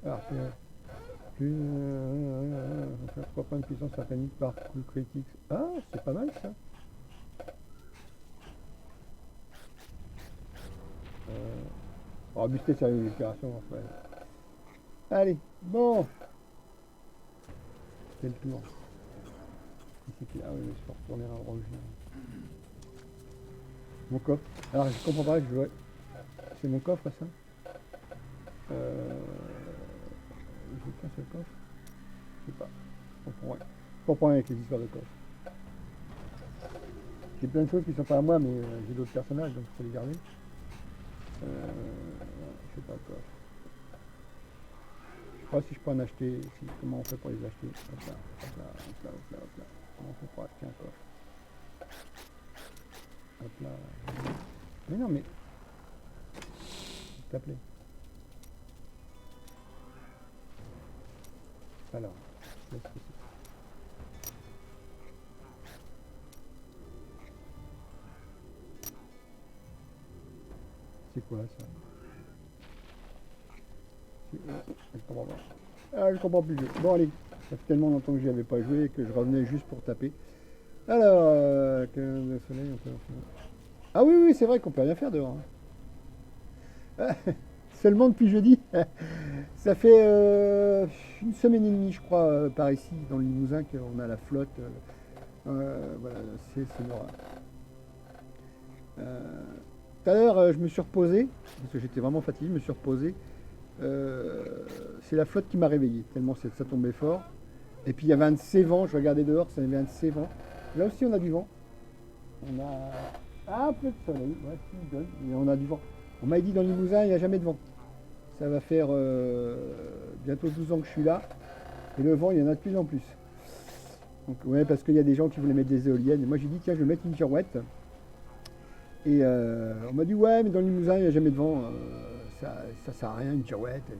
Alors, plus 3 points de puissance satanique par coup critique. Ah, c'est pas mal ça. On va buster sur les opérations. Ouais. Allez, bon. C'est le tour. Ah oui, mais je peux retourner à l'endroit où je viens. Mon coffre. Alors je comprends pas, je vois. C'est mon coffre ça. J'ai qu'un seul coffre. Je sais pas. Je comprends rien. Je comprends rien avec les histoires de coffre. J'ai plein de choses qui sont pas à moi, mais j'ai d'autres personnages, donc il faut les garder. Je sais pas le coffre. Je sais pas si je peux en acheter. Comment on fait pour les acheter? Hop là, hop là, hop là, hop là, hop là. Comment on fait pour acheter un coffre? Hop là. Mais non, mais... S'il te plaît. Alors, qu'est-ce que c'est? C'est quoi ça? Je comprends pas. Ah, je comprends plus le jeu. Bon allez, ça fait tellement longtemps que j'y avais pas joué que je revenais juste pour taper. Alors, le soleil, on peut... Ah oui, oui, c'est vrai qu'on peut rien faire dehors. Hein. Seulement depuis jeudi. Ça fait une semaine et demie, je crois, par ici, dans le Limousin, qu'on a la flotte. Voilà, c'est l'horreur. Tout à l'heure, je me suis reposé, parce que j'étais vraiment fatigué, je me suis reposé. C'est la flotte qui m'a réveillé, tellement ça tombait fort. Et puis il y avait un de ces vents, je regardais dehors, ça avait un de ces vents. Là aussi on a du vent. On a un peu de soleil, ouais, mais on a du vent. On m'a dit dans le Limousin, il n'y a jamais de vent. Ça va faire bientôt 12 ans que je suis là. Et le vent, il y en a de plus en plus. Donc ouais, parce qu'il y a des gens qui voulaient mettre des éoliennes. Et moi j'ai dit, tiens, je vais mettre une girouette. Et on m'a dit, ouais, mais dans le Limousin, il n'y a jamais de vent. Ça sert à rien, une girouette.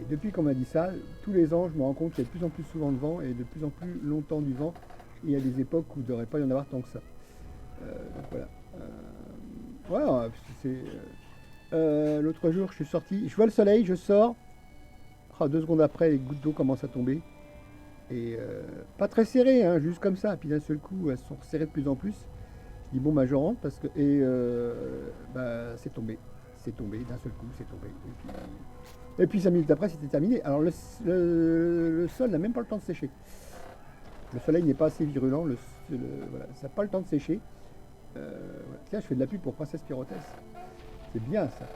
Et depuis qu'on m'a dit ça, tous les ans, je me rends compte qu'il y a de plus en plus souvent de vent et de plus en plus longtemps du vent. Et il y a des époques où il ne devrait pas y en avoir tant que ça. Donc voilà. Voilà, c'est... l'autre jour, je suis sorti, je vois le soleil, je sors. 2 secondes après, les gouttes d'eau commencent à tomber. Et pas très serrées, hein, juste comme ça. Puis d'un seul coup, elles sont serrées de plus en plus. Je dis, bon, bah, je rentre parce que... Et bah, c'est tombé. C'est tombé, d'un seul coup, c'est tombé. Et puis 5 minutes après, c'était terminé. Alors le sol n'a même pas le temps de sécher. Le soleil n'est pas assez virulent, voilà, ça n'a pas le temps de sécher. Voilà. Tiens, je fais de la pub pour Princesse Pyrotess. C'est bien ça.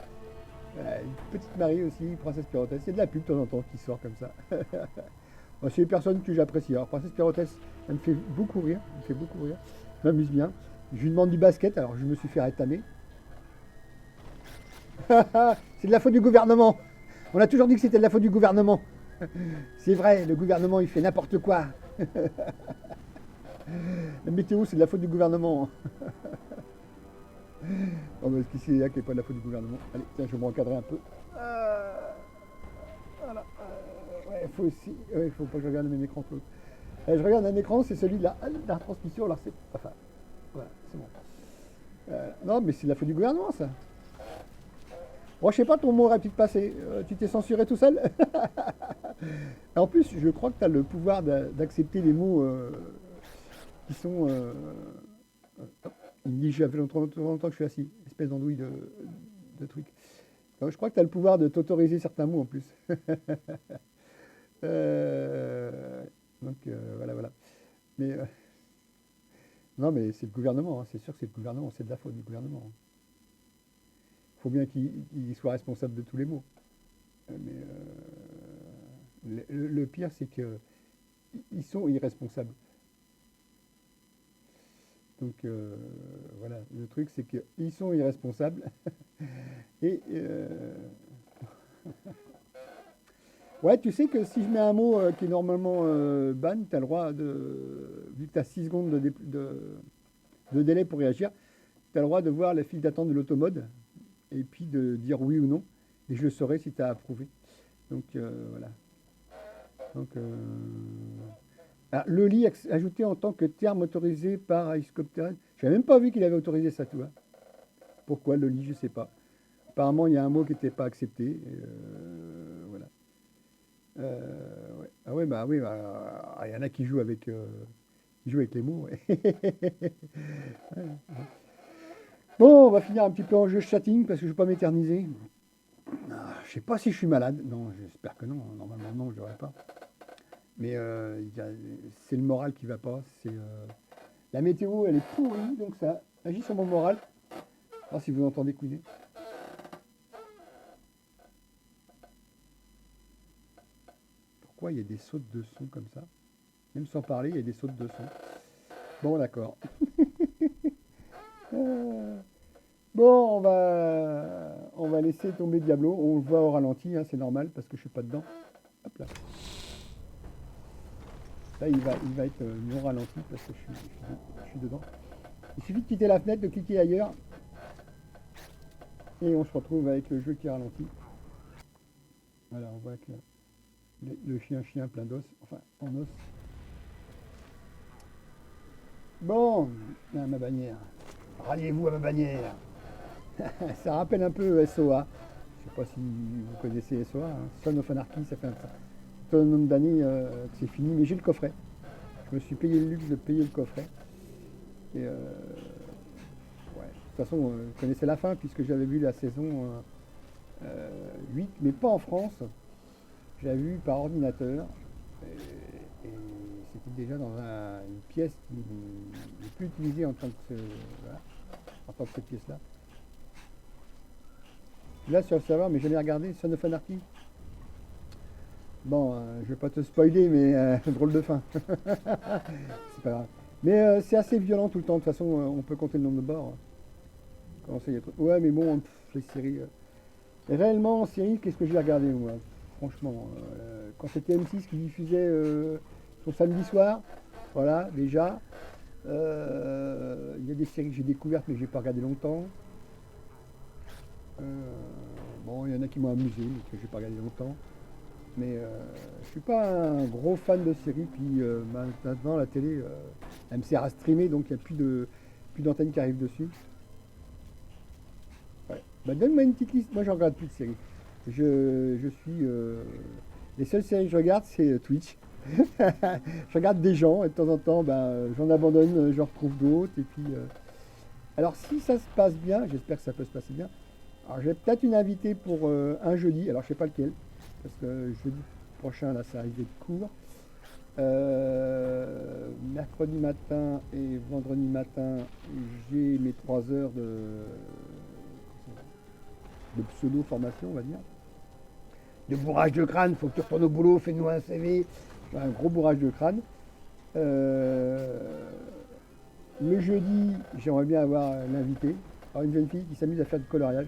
Une petite Marie aussi, Princesse Pyrotess. Il y a de la pub de temps en temps qui sort comme ça. Bon, c'est une personne que j'apprécie. Alors Princesse Pyrotess, elle me fait beaucoup rire. Elle me fait beaucoup rire. Je m'amuse bien. Je lui demande du basket, alors je me suis fait rétamer. C'est de la faute du gouvernement. On a toujours dit que c'était de la faute du gouvernement. C'est vrai, le gouvernement il fait n'importe quoi. La météo c'est de la faute du gouvernement. Oh, parce qu'ici, il y a qui n'est pas de la faute du gouvernement. Allez, tiens, je vais me recadrer un peu. Voilà. Ouais, faut aussi. Ouais, faut pas que je regarde mes écrans trop. Je regarde un écran, c'est celui de la retransmission. Alors, c'est. Enfin, voilà, c'est bon. Non, mais c'est de la faute du gouvernement, ça. Bon, je sais pas, ton mot aurait peut-être passé. Tu t'es censuré tout seul. En plus, je crois que tu as le pouvoir d'accepter les mots qui sont. Il me dit, j'avais longtemps que je suis assis. Espèce d'andouille de truc. Donc, je crois que tu as le pouvoir de t'autoriser certains mots en plus. Donc, voilà. Mais. Non, mais c'est le gouvernement, hein. C'est sûr que c'est le gouvernement, c'est de la faute du gouvernement. Il faut bien qu'il soit responsable de tous les maux. Mais le pire, c'est qu'ils sont irresponsables. Donc voilà, le truc, c'est qu'ils sont irresponsables. Et ouais, tu sais que si je mets un mot qui est normalement ban, tu as le droit vu que tu as 6 secondes de délai pour réagir, tu as le droit de voir la file d'attente de l'automode et puis de dire oui ou non. Et je le saurai si tu as approuvé. Donc voilà. Donc, le lit ajouté en tant que terme autorisé par Ice-Copteren. Je n'avais même pas vu qu'il avait autorisé ça, tu vois. Pourquoi le lit, je ne sais pas. Apparemment, il y a un mot qui n'était pas accepté. Et, voilà. Ouais. Ah ouais, bah oui, il y en a qui jouent avec les mots. Ouais. Ouais. Bon, on va finir un petit peu en jeu chatting parce que je ne vais pas m'éterniser. Je sais pas si je suis malade. Non, j'espère que non. Normalement, non, je ne devrais pas. Mais c'est le moral qui va pas. La météo, elle est pourrie, donc ça agit sur mon moral. Alors, si vous entendez couiner. Pourquoi il y a des sautes de son comme ça? Même sans parler, il y a des sautes de son. Bon, d'accord. Bon, on va laisser tomber Diablo. On le voit au ralenti, hein, c'est normal parce que je suis pas dedans. Hop là. Là, il va être mis au ralenti parce que je suis dedans. Il suffit de quitter la fenêtre, de cliquer ailleurs. Et on se retrouve avec le jeu qui ralentit. Voilà, on voit que le chien plein d'os. Enfin, en os. Bon, ma bannière. Ralliez-vous à ma bannière. Ça rappelle un peu SOA. Je sais pas si vous connaissez SOA. Hein. Son of Anarchy, ça fait un nombre d'années que c'est fini, mais j'ai le coffret. Je me suis payé le luxe de payer le coffret. Et ouais. De toute façon, vous connaissez la fin puisque j'avais vu la saison 8, mais pas en France. J'avais vu par ordinateur. Et c'était déjà dans une pièce qui n'est plus utilisée en tant que cette pièce-là. Là, sur le serveur, mais je l'ai regardé, Son of Anarchy. Bon, je vais pas te spoiler, mais drôle de fin. C'est pas grave. Mais c'est assez violent tout le temps. De toute façon, on peut compter le nombre de morts. Comment ça, y a trop... Ouais, mais bon, les séries. Réellement, en série, qu'est-ce que j'ai regardé, moi? Franchement, quand c'était M6 qui diffusait son samedi soir, voilà, déjà. Il y a des séries que j'ai découvertes, mais j'ai pas regardé longtemps. Bon, il y en a qui m'ont amusé, mais que j'ai pas regardé longtemps. Mais je suis pas un gros fan de séries. Puis maintenant, la télé, elle me sert à streamer, donc il n'y a plus d'antenne qui arrive dessus. Ouais. Bah, donne-moi une petite liste. Moi, je regarde plus de séries. Je suis... les seules séries que je regarde, c'est Twitch. Je regarde des gens et de temps en temps, j'en abandonne, je retrouve d'autres. Et puis, alors, si ça se passe bien, j'espère que ça peut se passer bien. Alors, j'ai peut-être une invitée pour un jeudi. Alors, je sais pas lequel, parce que jeudi prochain, là, ça risque d'être court. Mercredi matin et vendredi matin, j'ai mes 3 heures de pseudo-formation, on va dire. De bourrage de crâne, faut que tu retournes au boulot, fais-nous un CV. Un gros bourrage de crâne. Le jeudi, j'aimerais bien avoir l'invité. Alors, une jeune fille qui s'amuse à faire du coloriage.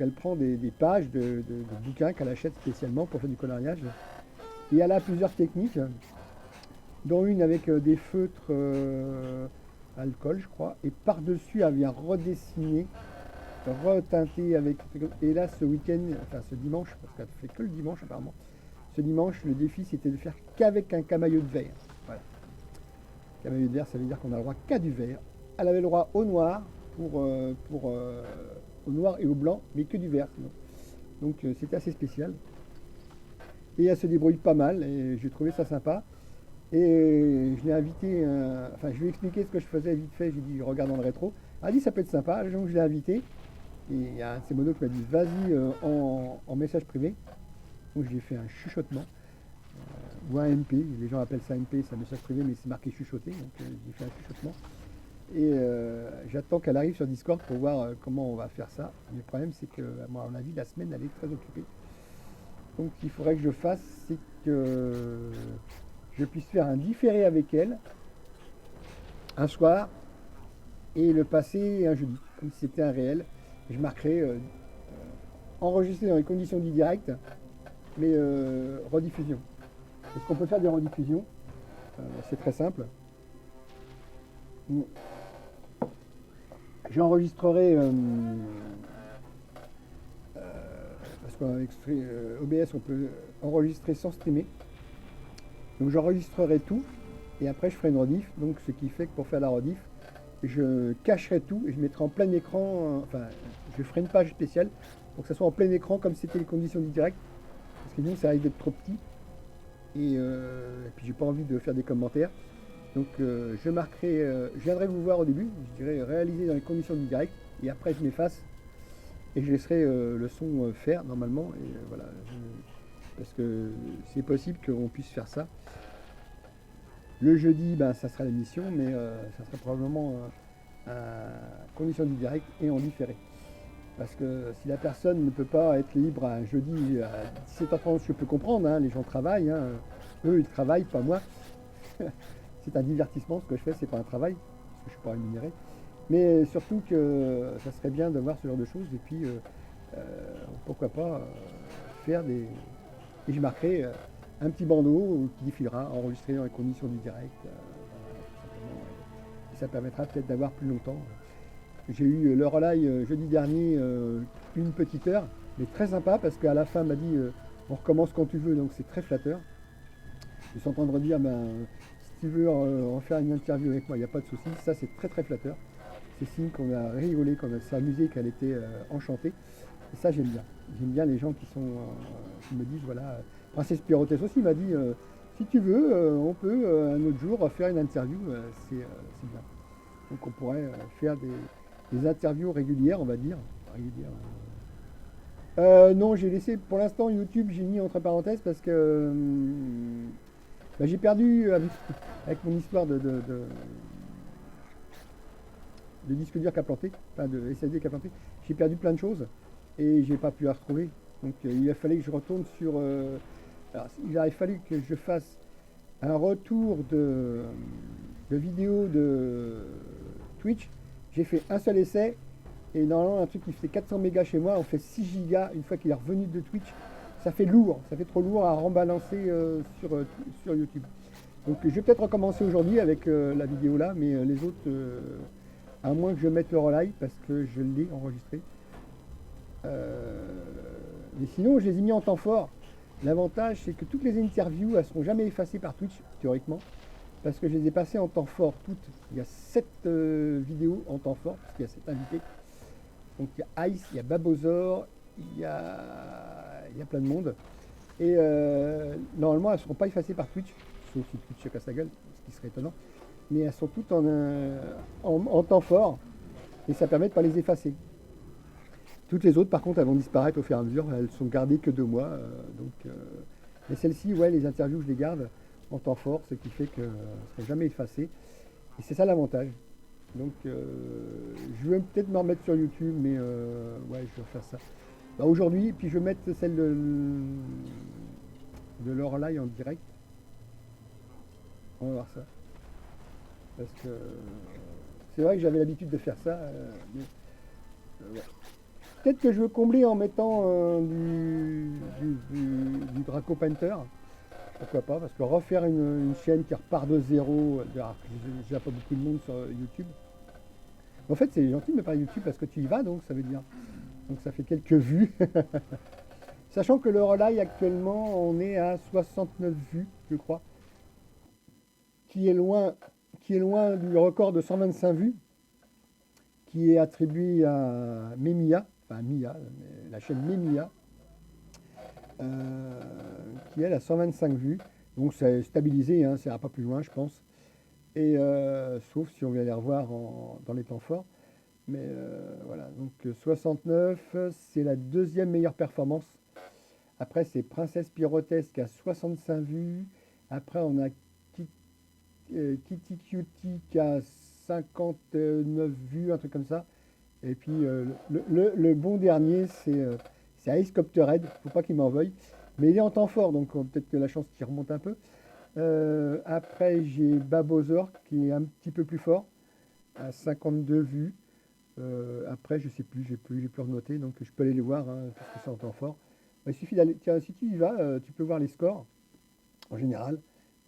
Elle prend des pages de bouquins qu'elle achète spécialement pour faire du coloriage. Et elle a plusieurs techniques, dont une avec des feutres alcool, je crois, et par-dessus elle vient redessiner, reteinter avec. Et là, ce week-end, enfin ce dimanche, parce qu'elle fait que le dimanche apparemment, ce dimanche, le défi c'était de faire qu'avec un camailleux de verre. Voilà. Camailleux de verre, ça veut dire qu'on a le droit qu'à du vert. Elle avait le droit au noir, au noir et au blanc, mais que du vert sinon. Donc c'était assez spécial. Et elle se débrouille pas mal, et j'ai trouvé ça sympa. Et je l'ai invité, enfin je lui ai expliqué ce que je faisais vite fait, j'ai dit regarde dans le rétro. Elle a dit ça peut être sympa, donc je l'ai invité. Et il y a un de ses monos qui m'a dit vas-y en message privé. Donc je lui ai fait un chuchotement, ou un MP, les gens appellent ça MP, c'est un message privé, mais c'est marqué chuchoter, donc j'ai fait un chuchotement. Et j'attends qu'elle arrive sur Discord pour voir comment on va faire ça. Mais le problème c'est que, à mon avis, la semaine elle est très occupée. Donc ce qu'il faudrait que je fasse, c'est que je puisse faire un différé avec elle, un soir, et le passer un jeudi, comme si c'était un réel. Je marquerai enregistré dans les conditions du direct, mais rediffusion. Est-ce qu'on peut faire des rediffusions? C'est très simple. J'enregistrerai, parce qu'avec OBS on peut enregistrer sans streamer. Donc j'enregistrerai tout et après je ferai une rediff. Donc ce qui fait que pour faire la rediff, je cacherai tout et je mettrai en plein écran, enfin je ferai une page spéciale pour que ça soit en plein écran comme c'était les conditions du direct. Parce que sinon ça risque d'être trop petit. Et puis j'ai pas envie de faire des commentaires. Donc je marquerai, je viendrai vous voir au début, je dirais réaliser dans les conditions du direct, et après je m'efface et je laisserai le son faire normalement, et voilà, parce que c'est possible qu'on puisse faire ça. Le jeudi, ben, ça sera l'émission, mais ça sera probablement conditions du direct et en différé. Parce que si la personne ne peut pas être libre un jeudi à 17h30, je peux comprendre, hein, les gens travaillent, hein, eux ils travaillent, pas moi. C'est un divertissement, ce que je fais, c'est pas un travail, parce que je suis pas rémunéré. Mais surtout que ça serait bien de voir ce genre de choses, et puis pourquoi pas faire des... Et je marquerai un petit bandeau qui défilera, enregistré dans les conditions du direct. Et ça permettra peut-être d'avoir plus longtemps. J'ai eu le relais jeudi dernier, une petite heure, mais très sympa, parce qu'à la fin, elle m'a dit on recommence quand tu veux, donc c'est très flatteur. Je suis en train de redire, ben, si tu veux en faire une interview avec moi, il n'y a pas de souci. Ça, c'est très très flatteur. C'est signe qu'on a rigolé, qu'on s'est amusé, qu'elle était enchantée. Et ça, j'aime bien. J'aime bien les gens qui me disent, voilà. Princesse Pirotès aussi m'a dit, si tu veux, on peut un autre jour faire une interview. C'est bien. Donc on pourrait faire des interviews régulières, on va dire. Régulières. Non, j'ai laissé, pour l'instant, YouTube, j'ai mis entre parenthèses parce que bah, j'ai perdu, avec mon histoire de disque dur qui a planté, enfin de SSD qui a planté, j'ai perdu plein de choses et j'ai pas pu la retrouver. Donc il a fallu que je retourne sur... alors, il a fallu que je fasse un retour de vidéo de Twitch. J'ai fait un seul essai. Et normalement, un truc qui fait 400 mégas chez moi, on fait 6 gigas une fois qu'il est revenu de Twitch. Ça fait lourd, ça fait trop lourd à rebalancer sur YouTube. Donc je vais peut-être recommencer aujourd'hui avec la vidéo là, mais les autres, à moins que je mette le relay, parce que je l'ai enregistré. Mais sinon, je les ai mis en temps fort. L'avantage, c'est que toutes les interviews, elles ne seront jamais effacées par Twitch, théoriquement, parce que je les ai passées en temps fort, toutes. Il y a 7 vidéos en temps fort, parce qu'il y a 7 invités. Donc il y a Ice, il y a Babozor, il y a plein de monde. Et normalement, elles ne seront pas effacées par Twitch, sauf si Twitch se casse la gueule, ce qui serait étonnant. Mais elles sont toutes en temps fort, et ça permet de ne pas les effacer. Toutes les autres, par contre, elles vont disparaître au fur et à mesure. Elles sont gardées que 2 mois. Mais celles-ci, ouais, les interviews, je les garde en temps fort, ce qui fait qu'elles ne seront jamais effacées. Et c'est ça l'avantage. Donc, je vais peut-être me remettre sur YouTube, mais ouais, je vais faire ça. Bah, aujourd'hui, puis je vais mettre celle de Lorelai en direct. On va voir ça. Parce que c'est vrai que j'avais l'habitude de faire ça. Mais, ouais. Peut-être que je veux combler en mettant du Draco Painter. Pourquoi pas? Parce que refaire une chaîne qui repart de zéro, alors que j'ai déjà pas beaucoup de monde sur YouTube. En fait, c'est gentil de me parler YouTube parce que tu y vas, donc ça veut dire. Donc ça fait quelques vues. Sachant que le relais actuellement, on est à 69 vues, je crois. Qui est loin du record de 125 vues, qui est attribué à Memia, enfin Mia, la chaîne Memia, qui elle a 125 vues. Donc c'est stabilisé, hein, ça ira pas plus loin, je pense. Et sauf si on vient les revoir dans les temps forts. Mais voilà, donc 69, c'est la deuxième meilleure performance. Après, c'est Princesse Pyrotesque qui a 65 vues. Après, on a Kitty Cutie qui a 59 vues, un truc comme ça. Et puis, le bon dernier, c'est Ice Copterhead. Faut pas qu'il m'en veuille. Mais il est en temps fort, donc peut-être que la chance qu'il remonte un peu. Après, j'ai Babozor qui est un petit peu plus fort, à 52 vues. Après, je sais plus, j'ai plus renoté, donc je peux aller les voir, hein, parce que c'est en temps fort. Il suffit d'aller, tiens, si tu y vas, tu peux voir les scores, en général.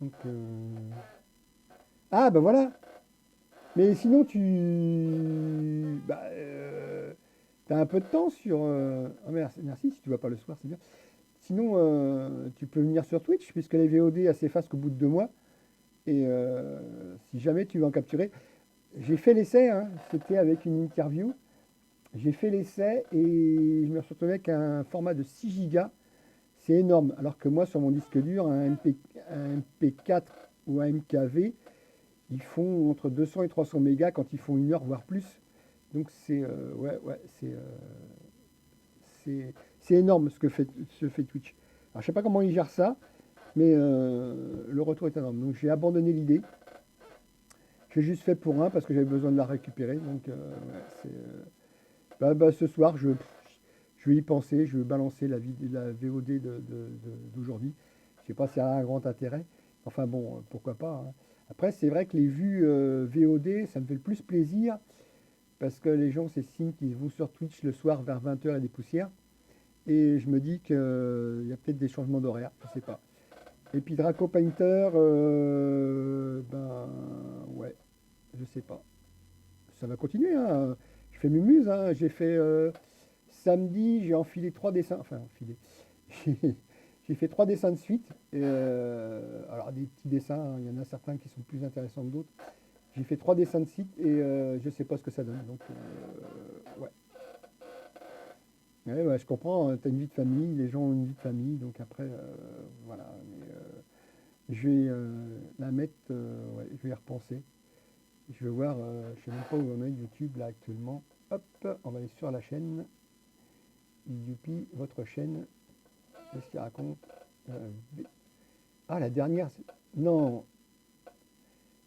Donc, ah, ben voilà. Mais sinon, t'as un peu de temps sur... Oh, merci, si tu vas pas le soir, c'est bien. Sinon, tu peux venir sur Twitch, puisque les VOD s'effacent qu'au bout de 2 mois. Et si jamais tu veux en capturer... J'ai fait l'essai, hein, c'était avec une interview. J'ai fait l'essai et je me suis retrouvé avec un format de 6 Go. C'est énorme. Alors que moi, sur mon disque dur, un MP4 ou un MKV, ils font entre 200 et 300 mégas quand ils font 1 heure, voire plus. Donc c'est c'est énorme ce que fait Twitch. Alors je sais pas comment ils gèrent ça, mais le retour est énorme. Donc j'ai abandonné l'idée. J'ai juste fait pour un parce que j'avais besoin de la récupérer. Donc ce soir, je vais y penser, je vais balancer la VOD d'aujourd'hui. Je ne sais pas si ça a un grand intérêt. Enfin bon, pourquoi pas. Hein. Après, c'est vrai que les vues VOD, ça me fait le plus plaisir parce que les gens, c'est signe qu'ils vont sur Twitch le soir vers 20h et des poussières. Et je me dis qu'il y a peut-être des changements d'horaire, je ne sais pas. Et puis Draco Painter, ouais, je sais pas. Ça va continuer, hein. Je fais mes muses, hein. J'ai fait samedi, j'ai enfilé 3 dessins, enfin enfilé. J'ai fait 3 dessins de suite. Et, alors des petits dessins, hein, il y en a certains qui sont plus intéressants que d'autres. J'ai fait 3 dessins de suite et je sais pas ce que ça donne. Donc ouais. Ouais, je comprends, tu as une vie de famille, les gens ont une vie de famille, donc après, voilà. Mais, je vais la mettre, ouais, je vais y repenser. Je vais voir, je sais même pas où on est YouTube là actuellement. Hop, on va aller sur la chaîne. Youpi, votre chaîne. Qu'est-ce qu'il raconte? Ah, la dernière, non.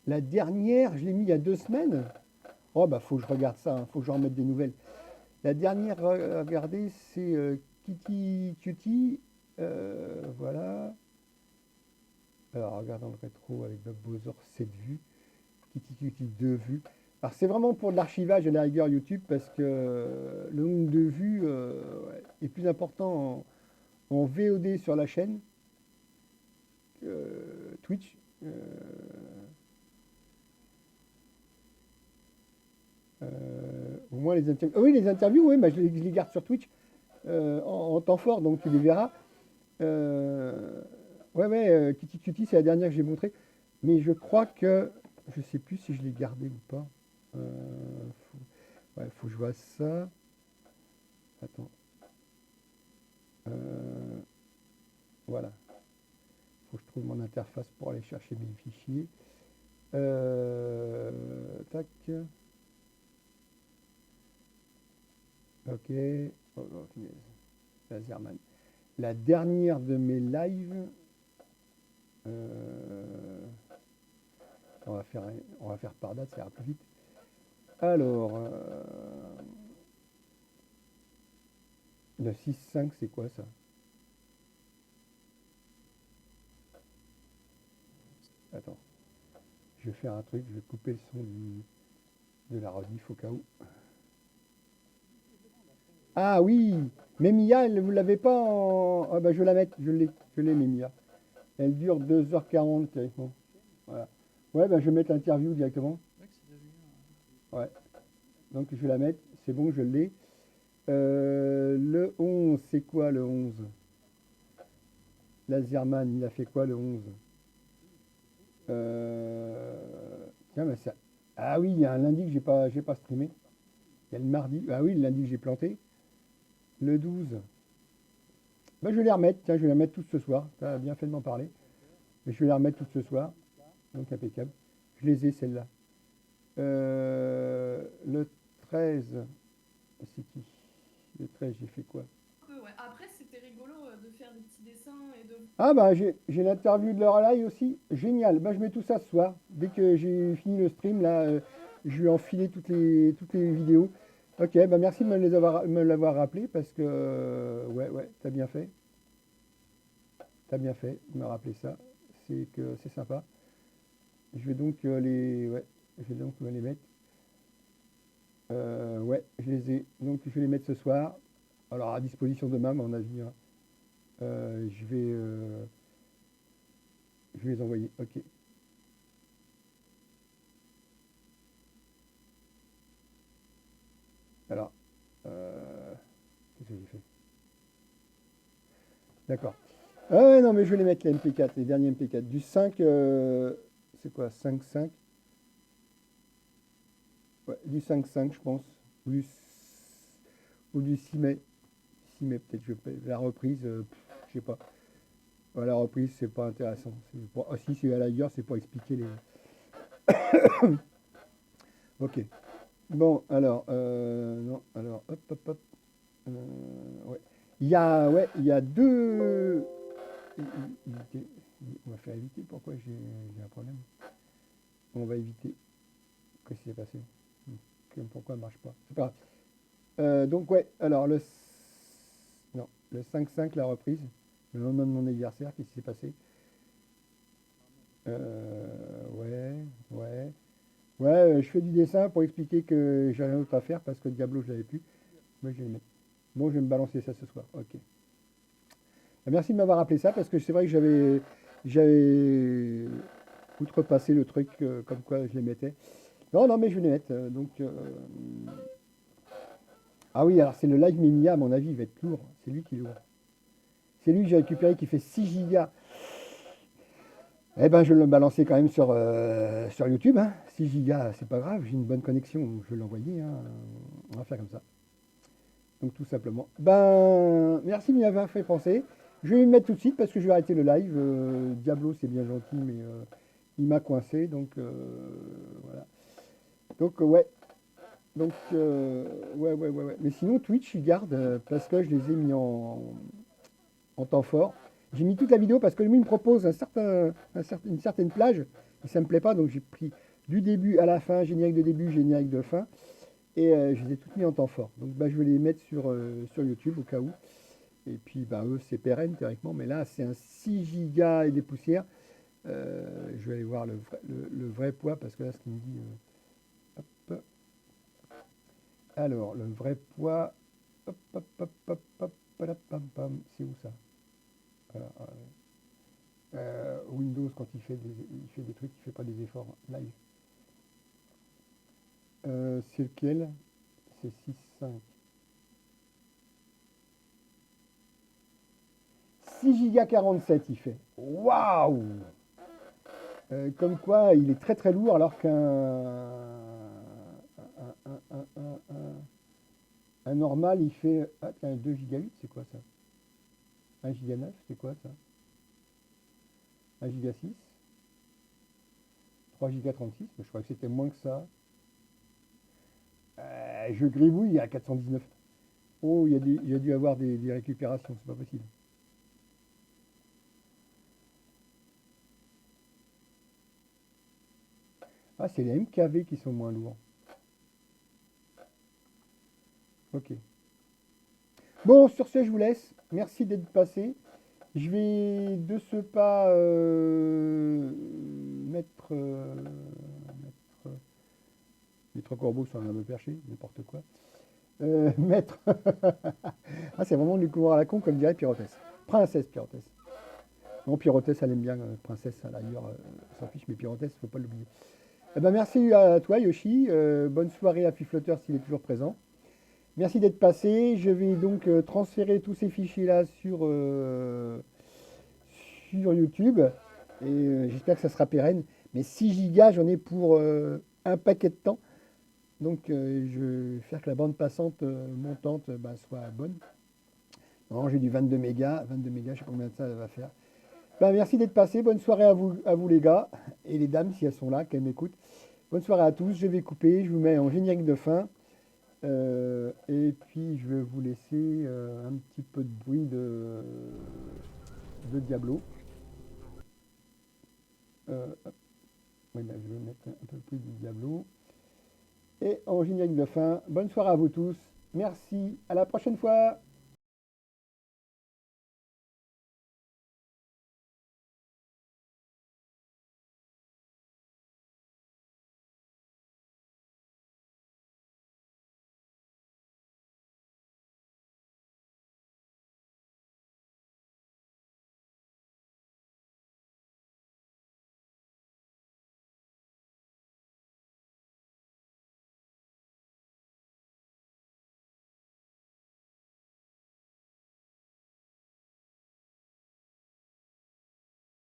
La dernière, je l'ai mis il y a 2 semaines. Oh, bah, faut que je regarde ça, hein, faut que je remette des nouvelles. La dernière, regardez, c'est Kitty Cutie. Voilà. Alors, regardons le rétro avec Babozor 7 vues. Kitty Cutie 2 vues. Alors, c'est vraiment pour de l'archivage à la rigueur YouTube parce que le nombre de vues est plus important en VOD sur la chaîne Twitch. Au moins les interviews. Oui, les interviews, oui, bah, je les garde sur Twitch en temps fort, donc tu les verras. Kitty Cutie, c'est la dernière que j'ai montrée. Mais je crois que je sais plus si je l'ai gardée ou pas. Faut que je vois ça. Attends. Voilà. Faut que je trouve mon interface pour aller chercher mes fichiers. Tac. Ok. Oh, punaise. Laserman. La dernière de mes lives. On va faire par date, ça ira plus vite. Alors, le 6.5, c'est quoi ça? Attends. Je vais faire un truc, je vais couper le son de la rediff au cas où. Ah oui, mais Mia, vous l'avez pas en... Ah bah je vais la mettre, je l'ai Mia. Elle dure 2h40 théoriquement. Voilà. Ouais, ben je vais mettre l'interview directement. Ouais. Donc je vais la mettre. C'est bon, je l'ai. Le 11, c'est quoi le 11? Laserman, il a fait quoi le 11? Tiens, mais ça... Ah oui, il y a un lundi que j'ai pas streamé. Il y a le mardi. Ah oui, le lundi que j'ai planté. Le 12. Ben, je vais les remettre. Tiens, je vais les remettre tous ce soir. Tu as bien fait de m'en parler. Mais je vais les remettre tous ce soir. Donc impeccable. Je les ai, celles-là. Le 13. C'est qui? Le 13, j'ai fait quoi? Ouais. Après, c'était rigolo de faire des petits dessins et de... Ah bah j'ai l'interview de Lorelai aussi, génial. Bah je mets tout ça ce soir. Dès que j'ai fini le stream là, je vais enfiler toutes les vidéos. Ok, bah merci de me l'avoir rappelé parce que ouais, t'as bien fait. T'as bien fait de me rappeler ça. C'est que c'est sympa. Je vais donc les mettre. Ouais, je les ai. Donc je vais les mettre ce soir. Alors à disposition demain, à mon avis. Hein. Je vais les envoyer. Ok. Alors, qu'est-ce que j'ai fait? D'accord. Non, mais je vais les mettre les MP4, les derniers MP4. Du 5, c'est quoi? 5.5? Ouais, du 5.5, je pense. Ou du 6 mai. 6 mai, peut-être. La reprise, je sais pas. Ouais, la reprise, c'est pas intéressant. Si c'est à la rigueur, c'est pour expliquer les. Ok. Bon, alors, non, alors, hop. Ouais. Il y a deux. On va faire éviter. Pourquoi j'ai un problème? On va éviter. Qu'est-ce qui s'est passé? Pourquoi ça marche pas? C'est pas grave. Donc, ouais, alors, le 5-5, la reprise. Le lendemain de mon anniversaire, qu'est-ce qui s'est passé? Ouais, je fais du dessin pour expliquer que j'ai rien d'autre à faire parce que Diablo, je l'avais plus. Moi, je vais le mettre. Bon, je vais me balancer ça ce soir. Ok. Merci de m'avoir rappelé ça parce que c'est vrai que j'avais outrepassé le truc comme quoi je les mettais. Non, mais je vais les mettre. Ah oui, alors c'est le live Mimia, à mon avis, il va être lourd. C'est lui qui est lourd. C'est lui que j'ai récupéré qui fait 6 gigas. Eh ben, je vais le balancer quand même sur YouTube. Hein. 6 gigas, c'est pas grave, j'ai une bonne connexion, donc je vais l'envoyer. Hein. On va faire comme ça. Donc tout simplement. Ben, merci de m'y avoir fait penser. Je vais me mettre tout de suite parce que je vais arrêter le live. Diablo, c'est bien gentil, mais il m'a coincé, donc voilà. Donc ouais. Donc ouais. Mais sinon, Twitch, il garde parce que je les ai mis en temps fort. J'ai mis toute la vidéo parce que lui me propose une certaine plage et ça me plaît pas, donc j'ai pris du début à la fin, générique de début, générique de fin, et je les ai toutes mis en temps fort. Donc bah, je vais les mettre sur YouTube au cas où. Et puis bah, eux c'est pérenne théoriquement, mais là c'est un 6 gigas et des poussières. Je vais aller voir le vrai poids parce que là ce qu'il me dit. Hop. Alors le vrai poids. C'est où ça? Windows, quand il fait des trucs, il fait pas des efforts live. C'est lequel? C'est 6.5. 6 Go 47 il fait. Waouh! Comme quoi il est très très lourd alors un normal il fait. Ah tiens, 2 Go 8, c'est quoi ça? 1 Go 9, c'est quoi ça? 1 Go 6, 3 Go 36, mais je crois que c'était moins que ça. Je gribouille à 419. Oh, il y a dû avoir des récupérations, c'est pas possible. Ah, c'est les MKV qui sont moins lourds. Ok. Bon, sur ce, je vous laisse. Merci d'être passé. Je vais de ce pas mettre Corbeau sur un me perché, n'importe quoi. Mettre. Ah, c'est vraiment du courant à la con, comme dirait Pyrotès. Princesse Pyrotès. Non, Pyrotès, elle aime bien, Princesse, à l'ailleurs, s'en fiche, mais Pyrotès, faut pas l'oublier. Eh ben, merci à toi, Yoshi. Bonne soirée à Fiflotter s'il est toujours présent. Merci d'être passé. Je vais donc transférer tous ces fichiers-là sur YouTube. Et j'espère que ça sera pérenne. Mais 6 gigas, j'en ai pour un paquet de temps. Donc, je vais faire que la bande passante montante soit bonne. Non, j'ai du 22 mégas. 22 mégas, je sais pas combien de ça va faire. Merci d'être passé. Bonne soirée à vous les gars. Et les dames, si elles sont là, qu'elles m'écoutent. Bonne soirée à tous. Je vais couper. Je vous mets en générique de fin. Et puis, je vais vous laisser un petit peu de bruit de Diablo. Oui, je vais mettre un peu plus de Diablo. Et en générique de fin, bonne soirée à vous tous. Merci. À la prochaine fois.